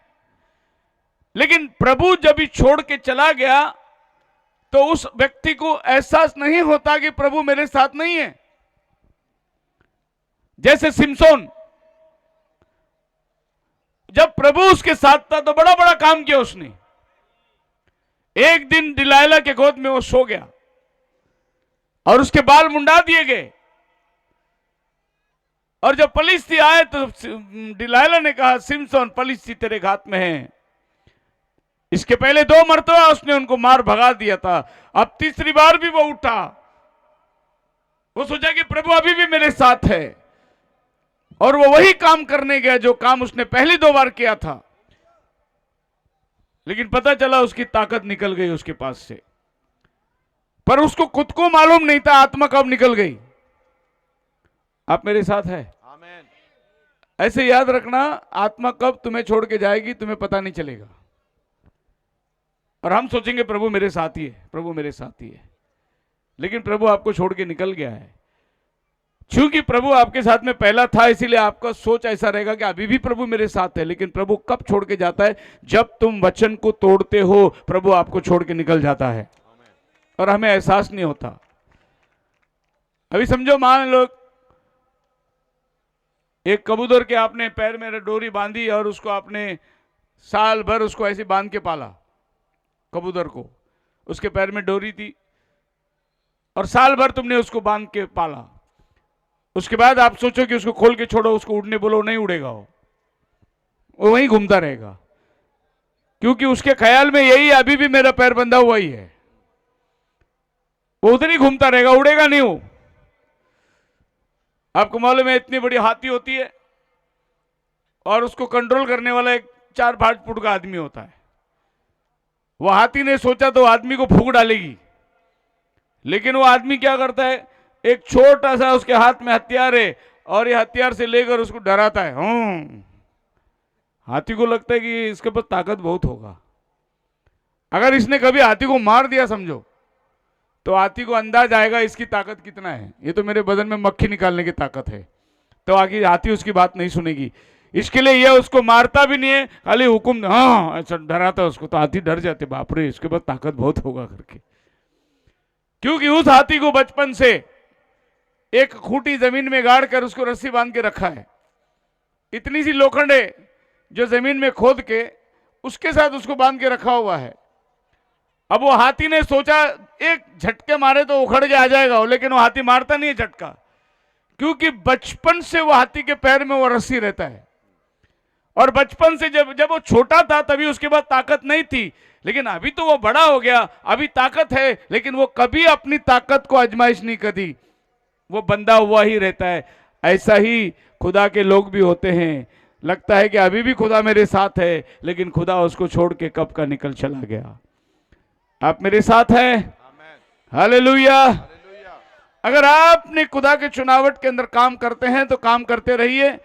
लेकिन प्रभु जब भी छोड़ के चला गया तो उस व्यक्ति को एहसास नहीं होता कि प्रभु मेरे साथ नहीं है। जैसे सिमसोन, जब प्रभु उसके साथ था तो बड़ा बड़ा काम किया उसने। एक दिन डिलाइला के गोद में वो सो गया और उसके बाल मुंडा दिए गए। और जब पलिश्ती आए तो डिलाइला ने कहा, सिमसोन पलिश्ती तेरे हाथ में है। इसके पहले 2 मरतबा उसने उनको मार भगा दिया था। अब तीसरी बार भी वो उठा, वो सोचा कि प्रभु अभी भी मेरे साथ है, और वो वही काम करने गया जो काम उसने पहली 2 बार किया था। लेकिन पता चला उसकी ताकत निकल गई उसके पास से, पर उसको खुद को मालूम नहीं था आत्मा कब निकल गई। आप मेरे साथ है? आमीन। ऐसे याद रखना, आत्मा कब तुम्हें छोड़ के जाएगी तुम्हें पता नहीं चलेगा। और हम सोचेंगे प्रभु मेरे साथ ही है, प्रभु मेरे साथ ही है, लेकिन प्रभु आपको छोड़ के निकल गया है। क्योंकि प्रभु आपके साथ में पहला था, इसीलिए आपका सोच ऐसा रहेगा कि अभी भी प्रभु मेरे साथ है। लेकिन प्रभु कब छोड़ के जाता है? जब तुम वचन को तोड़ते हो, प्रभु आपको छोड़ के निकल जाता है और हमें एहसास नहीं होता। अभी समझो, मान लो एक कबूतर के आपने पैर में डोरी बांधी और उसको आपने साल भर उसको ऐसे बांध के पाला। कबूतर को उसके पैर में डोरी थी और साल भर तुमने उसको बांध के पाला। उसके बाद आप सोचो कि उसको खोल के छोड़ो, उसको उड़ने बोलो, नहीं उड़ेगा, वो वहीं घूमता रहेगा, क्योंकि उसके ख्याल में यही अभी भी मेरा पैर बंधा हुआ ही है। वो उधर ही घूमता रहेगा, उड़ेगा नहीं वो। आपको मालूम है इतनी बड़ी हाथी होती है और उसको कंट्रोल करने वाला एक 4-5 फुट का आदमी होता है। वो हाथी ने सोचा तो आदमी को फूंक डालेगी, लेकिन वो आदमी क्या करता है, एक छोटा सा उसके हाथ में हथियार है और ये हथियार से लेकर उसको डराता है। हाथी को लगता है कि इसके पास ताकत बहुत होगा। अगर इसने कभी हाथी को मार दिया समझो, तो हाथी को अंदाज आएगा इसकी ताकत कितना है, ये तो मेरे बदन में मक्खी निकालने की ताकत है। तो आखिर हाथी उसकी बात नहीं सुनेगी। इसके लिए यह उसको मारता भी नहीं है, खाली हुक्म हाँ ऐसा डराता है उसको। तो हाथी डर जाते, बाप रे इसके पास ताकत बहुत होगा करके। क्योंकि उस हाथी को बचपन से एक खूंटी जमीन में गाड़ कर उसको रस्सी बांध के रखा है। इतनी सी लोखंड है जो जमीन में खोद के उसके साथ उसको बांध के रखा हुआ है। अब वो हाथी ने सोचा एक झटके मारे तो उखड़ के आ जाएगा, लेकिन वो हाथी मारता नहीं है झटका, क्योंकि बचपन से वो हाथी के पैर में वो रस्सी रहता है। और बचपन से जब वो छोटा था तभी उसके बाद ताकत नहीं थी, लेकिन अभी तो वो बड़ा हो गया, अभी ताकत है, लेकिन वो कभी अपनी ताकत को आजमाइश नहीं करी, वो बंधा हुआ ही रहता है। ऐसा ही खुदा के लोग भी होते हैं। लगता है कि अभी भी खुदा मेरे साथ है, लेकिन खुदा उसको छोड़ के कब का निकल चला गया। आप मेरे साथ हैं? हालेलुया। अगर आपने खुदा के चुनावट के अंदर काम करते हैं तो काम करते रहिए।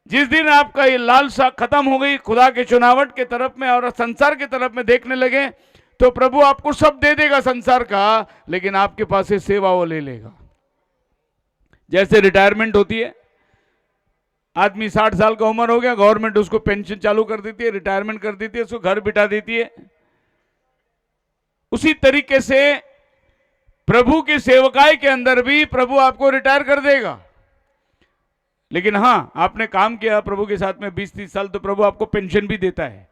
जिस दिन आपका ये लालसा खत्म हो गई खुदा के चुनावट के तरफ में और संसार के तरफ में देखने लगे, तो प्रभु आपको सब दे देगा संसार का, लेकिन आपके पास से सेवा वो ले लेगा। जैसे रिटायरमेंट होती है, आदमी 60 साल का उम्र हो गया, गवर्नमेंट उसको पेंशन चालू कर देती है, रिटायरमेंट कर देती है, उसको घर बिठा देती है। उसी तरीके से प्रभु की सेवकाई के अंदर भी प्रभु आपको रिटायर कर देगा। लेकिन हाँ, आपने काम किया प्रभु के साथ में 20-30 साल, तो प्रभु आपको पेंशन भी देता है,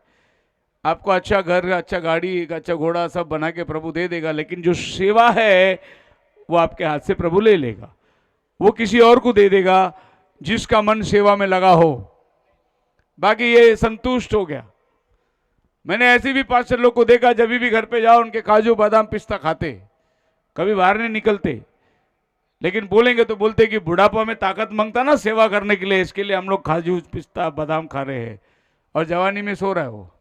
आपको अच्छा घर, अच्छा गाड़ी, एक अच्छा घोड़ा सब बना के प्रभु दे देगा। लेकिन जो सेवा है वो आपके हाथ से प्रभु ले लेगा, वो किसी और को दे देगा जिसका मन सेवा में लगा हो। बाकी ये संतुष्ट हो गया। मैंने ऐसे भी पास्टर लोग को देखा, जब भी घर पे जाओ उनके काजू बादाम पिस्ता खाते, कभी बाहर नहीं निकलते, लेकिन बोलेंगे तो बोलते कि बुढ़ापा में ताकत मांगता ना सेवा करने के लिए, इसके लिए हम लोग काजू पिस्ता बादाम खा रहे हैं, और जवानी में सो रहा है। वो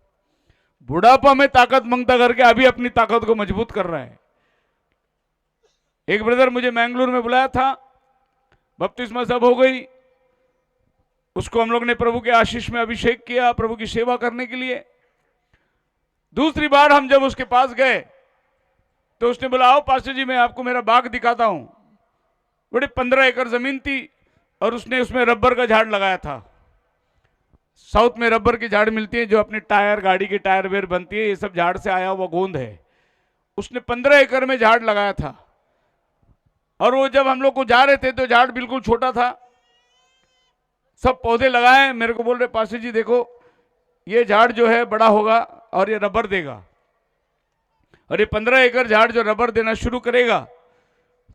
बुढ़ापा में ताकत मांगता करके अभी अपनी ताकत को मजबूत कर रहा है। एक ब्रदर मुझे मैंगलोर में बुलाया था, बपतिस्मा सब हो गई, उसको हम लोग ने प्रभु के आशीष में अभिषेक किया प्रभु की सेवा करने के लिए। दूसरी बार हम जब उसके पास गए तो उसने बोला, आओ पास्टर जी मैं आपको मेरा बाग दिखाता हूं। बड़े 15 एकड़ जमीन थी और उसने उसमें रबर का झाड़ लगाया था। साउथ में रबर की झाड़ मिलती है जो अपने टायर, गाड़ी के टायर वेयर बनती है, ये सब झाड़ से आया हुआ गोंद है। उसने 15 एकड़ में झाड़ लगाया था। और वो जब हम लोग को जा रहे थे तो झाड़ बिल्कुल छोटा था, सब पौधे लगाए, मेरे को बोल रहे पास्टर जी देखो ये झाड़ जो है बड़ा होगा और ये रबर देगा, और ये 15 एकड़ झाड़ जो रबर देना शुरू करेगा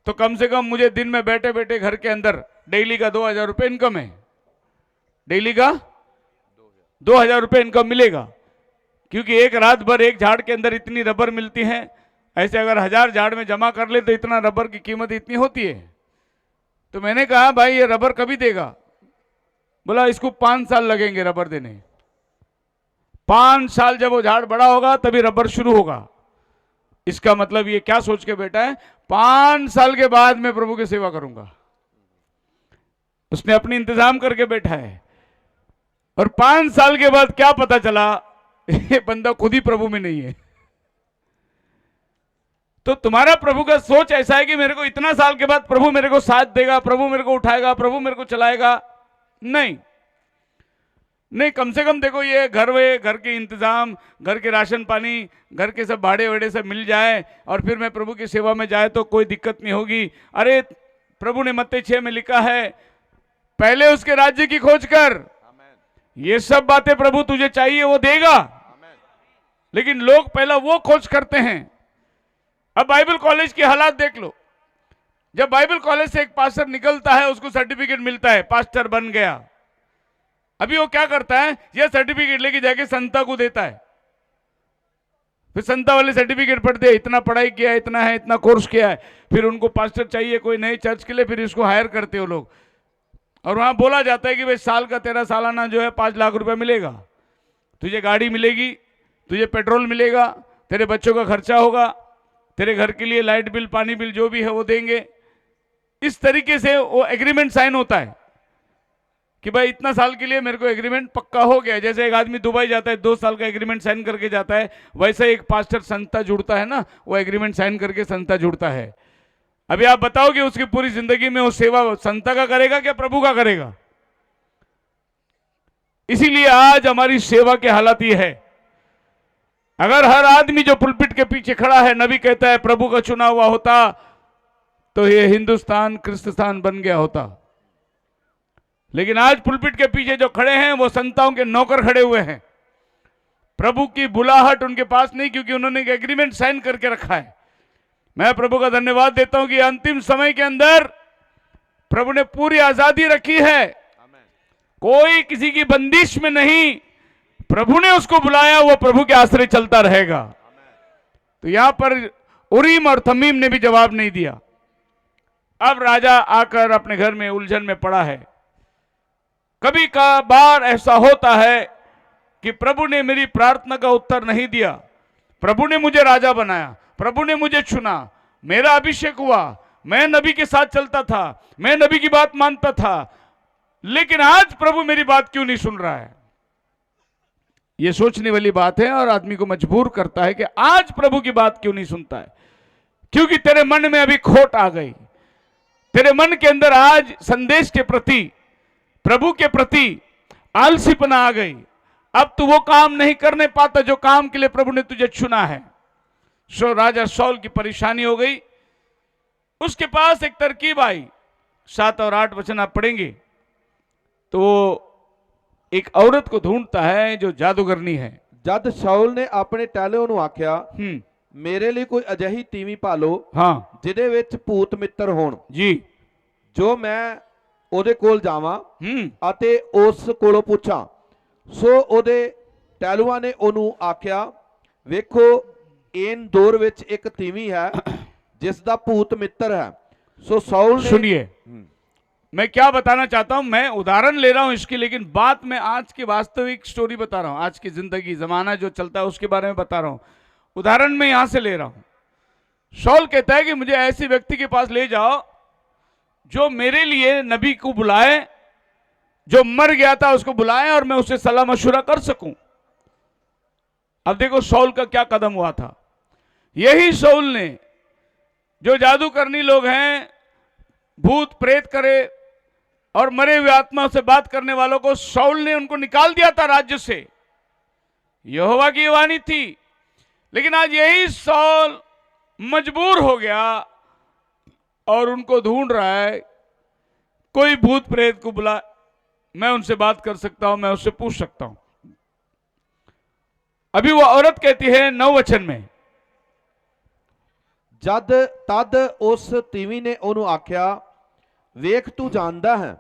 तो कम से कम मुझे दिन में बैठे बैठे घर के अंदर डेली का 2000 रुपये इनकम है, डेली का 2000 रुपये इनकम मिलेगा। क्योंकि एक रात भर एक झाड़ के अंदर इतनी रबर मिलती है, ऐसे अगर 1000 झाड़ में जमा कर ले तो इतना रबर की कीमत इतनी होती है। तो मैंने कहा भाई ये रबर कभी देगा? बोला इसको 5 साल लगेंगे रबर देने। 5 साल जब वो झाड़ बड़ा होगा तभी रबर शुरू होगा। इसका मतलब ये क्या सोच के बैठा है, 5 साल के बाद मैं प्रभु की सेवा करूंगा। उसने अपनी इंतजाम करके बैठा है। और 5 साल के बाद क्या पता चला, ये बंदा खुद ही प्रभु में नहीं है। तो तुम्हारा प्रभु का सोच ऐसा है कि मेरे को इतना साल के बाद प्रभु मेरे को साथ देगा, प्रभु मेरे को उठाएगा, प्रभु मेरे को चलाएगा। नहीं नहीं, कम से कम देखो ये घर के इंतजाम, घर के राशन पानी, घर के सब भाड़े वाड़े सब मिल जाए और फिर मैं प्रभु की सेवा में जाए तो कोई दिक्कत नहीं होगी। अरे प्रभु ने मत्ती 6 में लिखा है, पहले उसके राज्य की खोज कर। ये सब बातें प्रभु तुझे चाहिए वो देगा, लेकिन लोग पहला वो खोज करते हैं। अब बाइबल कॉलेज की हालात देख लो। जब बाइबल कॉलेज से एक पास्टर निकलता है, उसको सर्टिफिकेट मिलता है, पास्टर बन गया। अभी वो क्या करता है, यह सर्टिफिकेट लेके जाके संता को देता है। फिर संता वाले सर्टिफिकेट पढ़ते हैं, इतना पढ़ाई किया है, इतना है, इतना कोर्स किया है। फिर उनको पास्टर चाहिए कोई नए चर्च के लिए, फिर इसको हायर करते हो लोग। और वहां बोला जाता है कि भाई साल का तेरा सालाना जो है 5 लाख रुपए मिलेगा, तुझे गाड़ी मिलेगी, तुझे पेट्रोल मिलेगा, तेरे बच्चों का खर्चा होगा, तेरे घर के लिए लाइट बिल, पानी बिल जो भी है वो देंगे। इस तरीके से वो एग्रीमेंट साइन होता है कि भाई इतना साल के लिए मेरे को एग्रीमेंट पक्का हो गया। जैसे एक आदमी दुबई जाता है, 2 साल का एग्रीमेंट साइन करके जाता है, वैसे एक पास्टर संता जुड़ता है ना, वो एग्रीमेंट साइन करके संता जुड़ता है। अभी आप बताओ कि उसकी पूरी जिंदगी में वो सेवा संता का करेगा क्या प्रभु का करेगा? इसीलिए आज हमारी सेवा की हालत ये है। अगर हर आदमी जो पुलपिट के पीछे खड़ा है, नबी कहता है प्रभु का चुना हुआ होता, तो ये हिंदुस्तान क्रिस्तान बन गया होता। लेकिन आज पुलपिट के पीछे जो खड़े हैं वो संताओं के नौकर खड़े हुए हैं। प्रभु की बुलाहट उनके पास नहीं, क्योंकि उन्होंने एक एग्रीमेंट साइन करके रखा है। मैं प्रभु का धन्यवाद देता हूं कि अंतिम समय के अंदर प्रभु ने पूरी आजादी रखी है, कोई किसी की बंदिश में नहीं। प्रभु ने उसको बुलाया, वो प्रभु के आश्रय चलता रहेगा। तो यहां पर उरीम और थमीम ने भी जवाब नहीं दिया। अब राजा आकर अपने घर में उलझन में पड़ा है। कभी का बार ऐसा होता है कि प्रभु ने मेरी प्रार्थना का उत्तर नहीं दिया। प्रभु ने मुझे राजा बनाया, प्रभु ने मुझे चुना, मेरा अभिषेक हुआ, मैं नबी के साथ चलता था, मैं नबी की बात मानता था, लेकिन आज प्रभु मेरी बात क्यों नहीं सुन रहा है? यह सोचने वाली बात है और आदमी को मजबूर करता है कि आज प्रभु की बात क्यों नहीं सुनता है। क्योंकि तेरे मन में अभी खोट आ गई, तेरे मन के अंदर आज संदेश के प्रति, प्रभु के प्रति आलसीपना आ गई। अब तू वो काम नहीं करने पाता जो काम के लिए प्रभु ने तुझे चुना है। सो राजा शौल की परेशानी हो गई। उसके पास एक तरकीब आई। 7 और 8 वचन आप पढ़ेंगे तो एक औरत को ढूंढता है जो जादूगरनी है। जद शाऊल ने ਆਪਣੇ ਟਹਿਲਿਆਂ ਨੂੰ ਆਖਿਆ, ਮੇਰੇ ਲਈ ਕੋਈ ਅਜਿਹੀ ਤੀਵੀਂ ਭਾਲੋ ਜਿਹਦੇ ਵਿੱਚ ਭੂਤ ਮਿੱਤਰ ਹੋਣ ਜੀ, ਜੋ ਮੈਂ ਉਹਦੇ ਕੋਲ ਜਾਵਾਂ ਅਤੇ ਉਸ ਕੋਲੋਂ ਪੁੱਛਾਂ। ਸੋ ਉਹਦੇ ਟਹਿਲੂਆਂ ਨੇ ਉਹਨੂੰ ਆਖਿਆ, ਵੇਖੋ ਏਨ ਦੌਰ ਵਿੱਚ ਇੱਕ ਤੀਵੀਂ ਹੈ जिस ਦਾ ਭੂਤ ਮਿੱਤਰ है। सो शाऊल ने, सुनिए मैं क्या बताना चाहता हूं, मैं उदाहरण ले रहा हूं इसकी, लेकिन बात मैं आज की वास्तविक स्टोरी बता रहा हूं, आज की जिंदगी जमाना जो चलता है उसके बारे में बता रहा हूं। उदाहरण मैं यहां से ले रहा हूं। शाऊल कहता है कि मुझे ऐसे व्यक्ति के पास ले जाओ जो मेरे लिए नबी को बुलाए, जो मर गया था उसको बुलाए और मैं उससे सलाह मशुरा कर सकूं। अब देखो शाऊल का क्या कदम हुआ था। यही शाऊल ने, जो जादू करनी लोग हैं, भूत प्रेत करे और मरे हुए आत्मा से बात करने वालों को, शाऊल ने उनको निकाल दिया था राज्य से। यहोवा की वाणी थी। लेकिन आज यही शाऊल मजबूर हो गया और उनको ढूंढ रहा है, कोई भूत प्रेत को बुला, मैं उनसे बात कर सकता हूं, मैं उससे पूछ सकता हूं। अभी वो औरत कहती है 9 वचन में, जद तद उस ਤੀਵੀਂ ਨੇ ਉਹਨੂੰ ਆਖਿਆ, ਵੇਖ ਤੂੰ ਜਾਣਦਾ ਹੈ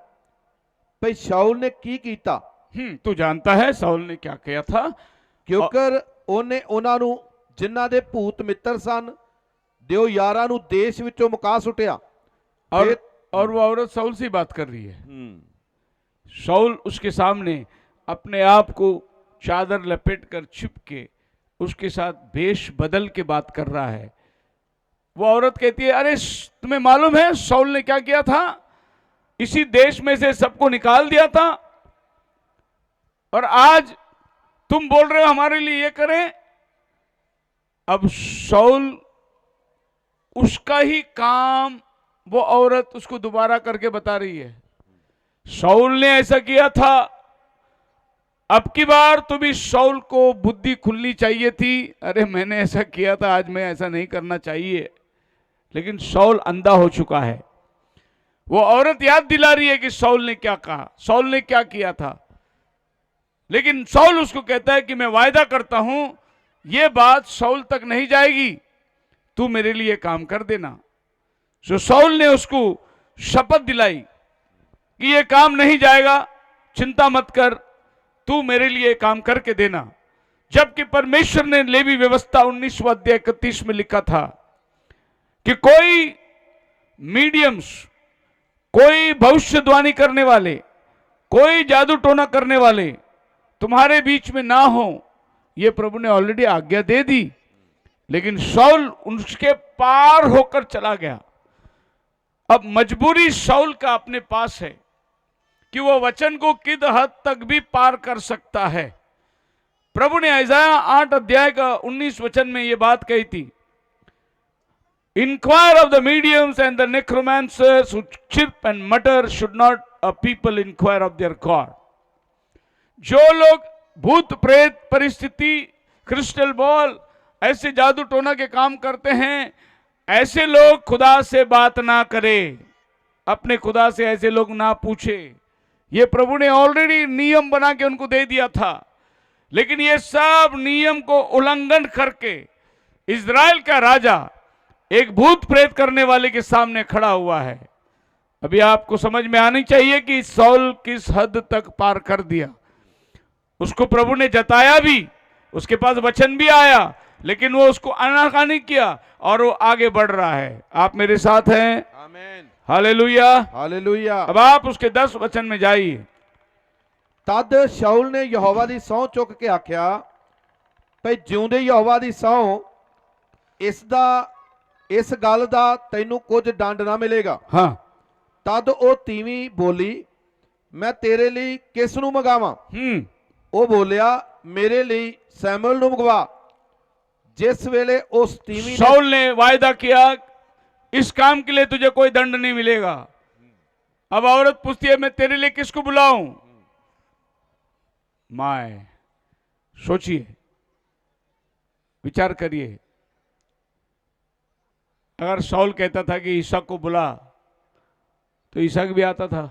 ਭਈ शाऊल ने की ਕੀਤਾ। तू जानता है शाऊल ने क्या किया था? ਕਿਉਂਕਿ ਉਹਨੇ ਉਹਨਾਂ ਨੂੰ ਜਿਨ੍ਹਾਂ ਦੇ ਭੂਤ ਮਿੱਤਰ ਸਨ, ਦਿਓ ਯਾਰਾਂ ਨੂੰ ਦੇਸ਼ ਵਿੱਚੋਂ ਮੁਕਾ ਸੁੱਟਿਆ। और वो औरत शाऊल से बात कर रही है। शाऊल उसके सामने अपने आप को चादर लपेट कर छिप के उसके साथ भेष बदल के बात कर रहा है। वो औरत कहती है, अरे तुम्हें मालूम है शाऊल ने क्या किया था? इसी देश में से सबको निकाल दिया था और आज तुम बोल रहे हो हमारे लिए ये करें। अब शाऊल, उसका ही काम वो औरत उसको दोबारा करके बता रही है। शाऊल ने ऐसा किया था, अब की बार तो भी शाऊल को बुद्धि खुलनी चाहिए थी। अरे मैंने ऐसा किया था, आज मैं ऐसा नहीं करना चाहिए। लेकिन शाऊल अंधा हो चुका है। वो औरत याद दिला रही है कि शाऊल ने क्या कहा, शाऊल ने क्या किया था। लेकिन शाऊल उसको कहता है कि मैं वायदा करता हूं ये बात शाऊल तक नहीं जाएगी, तू मेरे लिए काम कर देना। सो शाऊल ने उसको शपथ दिलाई कि ये काम नहीं जाएगा, चिंता मत कर, तू मेरे लिए काम करके देना। जबकि परमेश्वर ने लेवी व्यवस्था 19वां अध्याय 31 में लिखा था कि कोई मीडियम्स, कोई भविष्यवाणी करने वाले, कोई जादू टोना करने वाले तुम्हारे बीच में ना हो, ये प्रभु ने ऑलरेडी आज्ञा दे दी। लेकिन शाऊल उसके पार होकर चला गया। अब मजबूरी शाऊल का अपने पास है कि वो वचन को किद हद तक भी पार कर सकता है। प्रभु ने यशायाह 8 अध्याय का 19 वचन में ये बात कही थी, inquire of the mediums and the necromancers who chirp and mutter should not a people inquire of their God। जो लोग भूत प्रेत परिस्थिति, क्रिस्टल बॉल, ऐसे जादू टोना के काम करते हैं, ऐसे लोग खुदा से बात ना करें, अपने खुदा से ऐसे लोग ना पूछे। ये प्रभु ने ऑलरेडी नियम बना के उनको दे दिया था। लेकिन ये सब नियम को उल्लंघन करके इज़राइल का राजा एक भूत प्रेत करने वाले के सामने खड़ा हुआ है। अभी आपको समझ में आनी चाहिए कि शाऊल किस हद तक पार कर दिया। उसको प्रभु ने जताया भी, उसके पास वचन भी आया, लेकिन वो उसको अनाकानी किया और वो आगे बढ़ रहा है। आप मेरे साथ हैं? आमीन, हालेलुया, हालेलुया। अब आप उसके 10 वचन में जाइए। तद शाऊल ने यहोवा दी सौं चुक के आख्या, भई जिਉਂਦੇ यहोवा दी सौं, इस गल दा तैनू कुछ दंड ना मिलेगा। हाँ, तद ओ तीवी बोली, मैं तेरे लिए किस नू मंगावां? ਉਹ बोलिया, मेरे लिए सैमुअल ਨੂੰ ਮੰਗਵਾ। जिस वेले उस तीवी शाऊल ने वायदा किया इस काम के लिए तुझे कोई दंड नहीं मिलेगा। अब औरत पूछती है, मैं तेरे लिए किसको बुलाऊं? माए, सोचिए, विचार करिए। अगर शाऊल कहता था कि ईसा को बुला, तो ईसा भी आता था।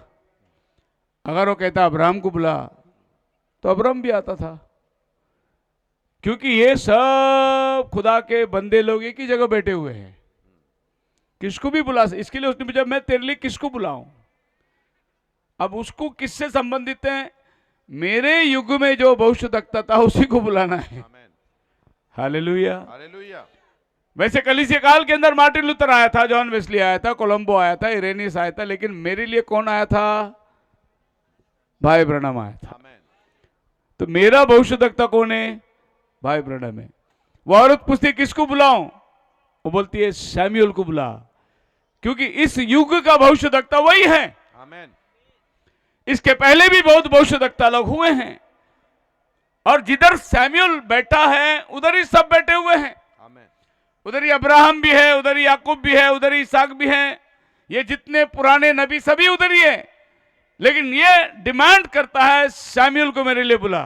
अगर वो कहता अब्राहम को बुला, तो अब्राहम भी आता था। क्योंकि ये सब खुदा के बंदे लोग एक ही जगह बैठे हुए हैं, किसको भी बुला। इसके लिए उसने पूछा, मैं तेरे लिए किसको बुलाऊं? अब उसको किससे संबंधित है? मेरे युग में जो भविष्यवक्ता था उसी को बुलाना है। Hallelujah, hallelujah. वैसे कलीसिया काल के अंदर मार्टिन लूथर आया था, जॉन वेस्ली आया था, कोलंबो आया था, इरेनियस आया था, लेकिन मेरे लिए कौन आया था? भाई ब्रनम आया था। तो मेरा भविष्यवक्ता कौन है? भाई ब्रनम है। वो औरत पूछती है किसको बुलाऊं? वो बोलती है सैमुअल को बुला, क्योंकि इस युग का भविष्यवक्ता वही है। आमीन। इसके पहले भी बहुत भविष्यवक्ता लोग हुए हैं, और जिधर सैमुअल बैठा है उधर ही सब बैठे हुए हैं। आमीन। उधर ही अब्राहम भी है, उधर ही याकूब भी है, उधर ही इसहाक भी है। ये जितने पुराने नबी सभी उधर ही है। लेकिन ये डिमांड करता है सैमुअल को मेरे लिए बुला।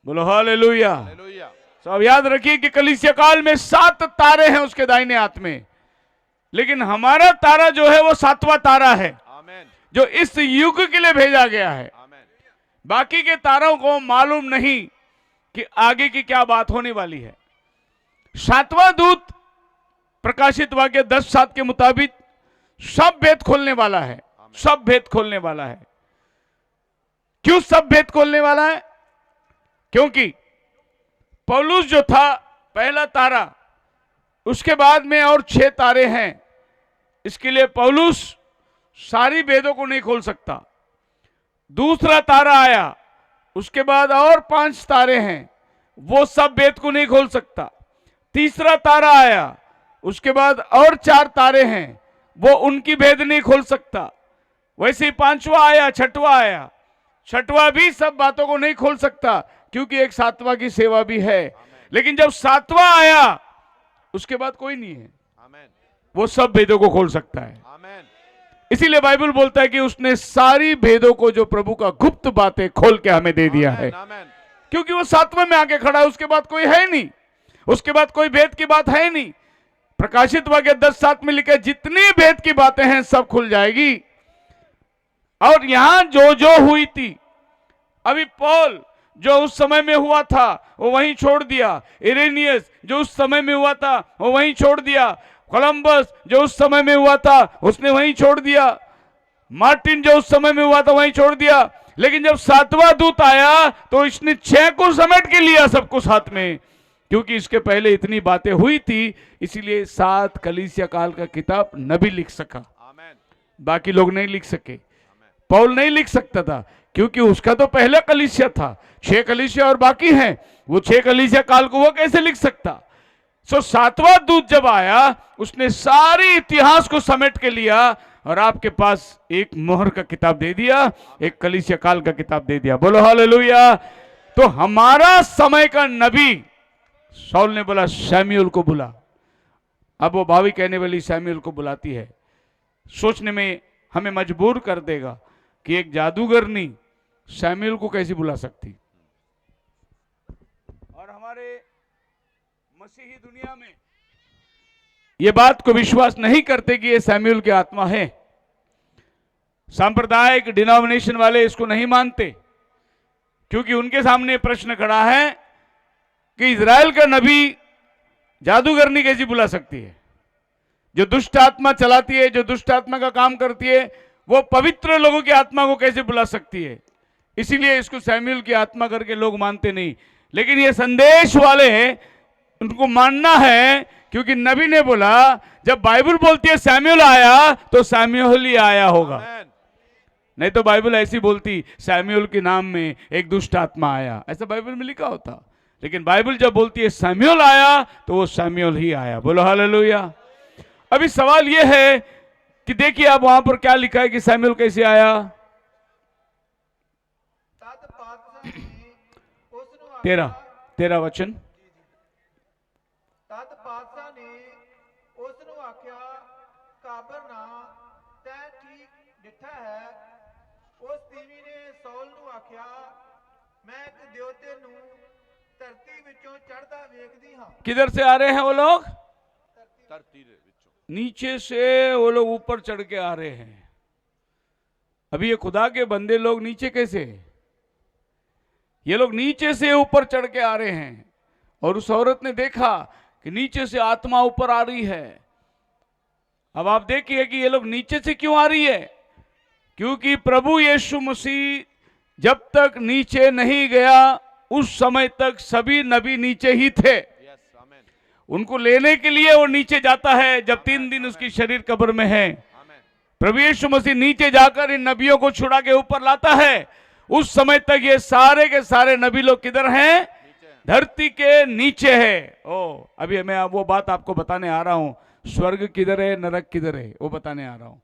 बोलो हालेलुया। हालेलुया। तो अब याद रखिए कि कलीसिया काल में 7 तारे हैं उसके दाहिने हाथ में, लेकिन हमारा तारा जो है वो 7वां तारा है, आमीन, जो इस युग के लिए भेजा गया है। आमीन। बाकी के तारों को मालूम नहीं कि आगे की क्या बात होने वाली है। 7वां दूत प्रकाशित वाक्य 10:7 के मुताबिक सब भेद खोलने वाला है। सब भेद खोलने वाला है। क्यों सब भेद खोलने वाला है? क्योंकि पौलुस जो था पहला तारा, उसके बाद में और 6 तारे हैं। इसके लिए पौलुस सारी भेदों को नहीं खोल सकता। दूसरा तारा आया, उसके बाद और 5 तारे हैं, वो सब भेद को नहीं खोल सकता। तीसरा तारा आया, उसके बाद और 4 तारे हैं, वो उनकी भेद नहीं खोल सकता। वैसे ही 5वां आया, 6वां आया, 6वां भी सब बातों को नहीं खोल सकता, क्योंकि एक 7वां की सेवा भी है। लेकिन जब 7वां आया, उसके बाद कोई नहीं है, वो सब भेदों को खोल सकता है। इसीलिए बाइबल बोलता है कि उसने सारी भेदों को, जो प्रभु का गुप्त बातें, खोल के हमें दे दिया है। क्योंकि वो 7वें में आके खड़ा है, उसके बाद कोई है नहीं, उसके बाद कोई भेद की बात है नहीं। प्रकाशित वाक्य 10:7 में लिखा है, जितनी भेद की बातें हैं सब खुल जाएगी। और यहां जो जो हुई थी, अभी पॉल जो उस समय में हुआ था वो वहीं छोड़ दिया, इरेनियस जो उस समय में हुआ था वो वहीं छोड़ दिया, कोलंबस जो उस समय में हुआ था उसने वहीं छोड़ दिया, मार्टिन जो उस समय में हुआ था वहीं छोड़ दिया। लेकिन जब 7वां दूत आया तो इसने 6 को समेट के लिया सब कुछ हाथ में, क्योंकि इसके पहले इतनी बातें हुई थी, इसीलिए 7 कलीसिया काल का किताब नबी लिख सका, बाकी लोग नहीं लिख सके। पौल नहीं लिख सकता था क्योंकि उसका तो पहला कलीसिया था, 6 कलीसिया और बाकी हैं, वो 6 कलीसिया काल को वो कैसे लिख सकता। सो 7वां दूत जब आया उसने सारी इतिहास को समेट के लिया और आपके पास एक मोहर का किताब दे दिया, एक कलीसिया काल का किताब दे दिया। बोलो हालेलुया। तो हमारा समय का नबी शाऊल ने बोला शमूएल को बुला। अब वो भावी कहने वाली शमूएल को बुलाती है। सोचने में हमें मजबूर कर देगा कि एक जादूगरनी शमूएल को कैसे बुला सकती। और हमारे मसीही दुनिया में ये बात को विश्वास नहीं करते कि ये शमूएल की आत्मा है। सांप्रदायिक डिनोमिनेशन वाले इसको नहीं मानते, क्योंकि उनके सामने प्रश्न खड़ा है कि इजराइल का नबी जादूगरनी कैसी बुला सकती है। जो दुष्ट आत्मा चलाती है, जो दुष्ट आत्मा का काम करती है, वो पवित्र लोगों की आत्मा को कैसे बुला सकती है। इसीलिए इसको शमूएल की आत्मा करके लोग मानते नहीं। लेकिन ये संदेश वाले उनको मानना है, क्योंकि नबी ने बोला जब बाइबल बोलती है शमूएल आया तो शमूएल ही आया होगा, नहीं तो बाइबल ऐसी बोलती शमूएल के नाम में एक दुष्ट आत्मा आया, ऐसा बाइबल में लिखा होता। लेकिन बाइबल जब बोलती है शमूएल आया तो वो शमूएल ही आया। बोलो हालेलुया। अभी सवाल यह है कि देखिए आप वहां पर क्या लिखा है कि शमूएल कैसे आया। 13 वचन। तद बादशाह ने उसनु आख्या काबर ना तै ठीक डिठा है। उस तीवी ने सौल नु आख्या मैं एक देवते नु धरती विचों चढ़दा वेखदी हां। किधर से आ रहे हैं वो लोग? नीचे से वो लोग ऊपर चढ़ के आ रहे हैं। अभी ये खुदा के बंदे लोग नीचे कैसे? ये लोग नीचे से ऊपर चढ़ के आ रहे हैं। और उस औरत ने देखा कि नीचे से आत्मा ऊपर आ रही है। अब आप देखिए कि ये लोग नीचे से क्यों आ रही है, क्योंकि प्रभु यीशु मसीह जब तक नीचे नहीं गया उस समय तक सभी नबी नीचे ही थे। उनको लेने के लिए वो नीचे जाता है जब 3 दिन उसकी शरीर कब्र में है। प्रभु यीशु मसीह नीचे जाकर इन नबियों को छुड़ा के ऊपर लाता है। उस समय तक ये सारे के सारे नबी लोग किधर हैं? धरती के नीचे है। ओ अभी मैं वो बात आपको बताने आ रहा हूं, स्वर्ग किधर है, नरक किधर है, वो बताने आ रहा हूं।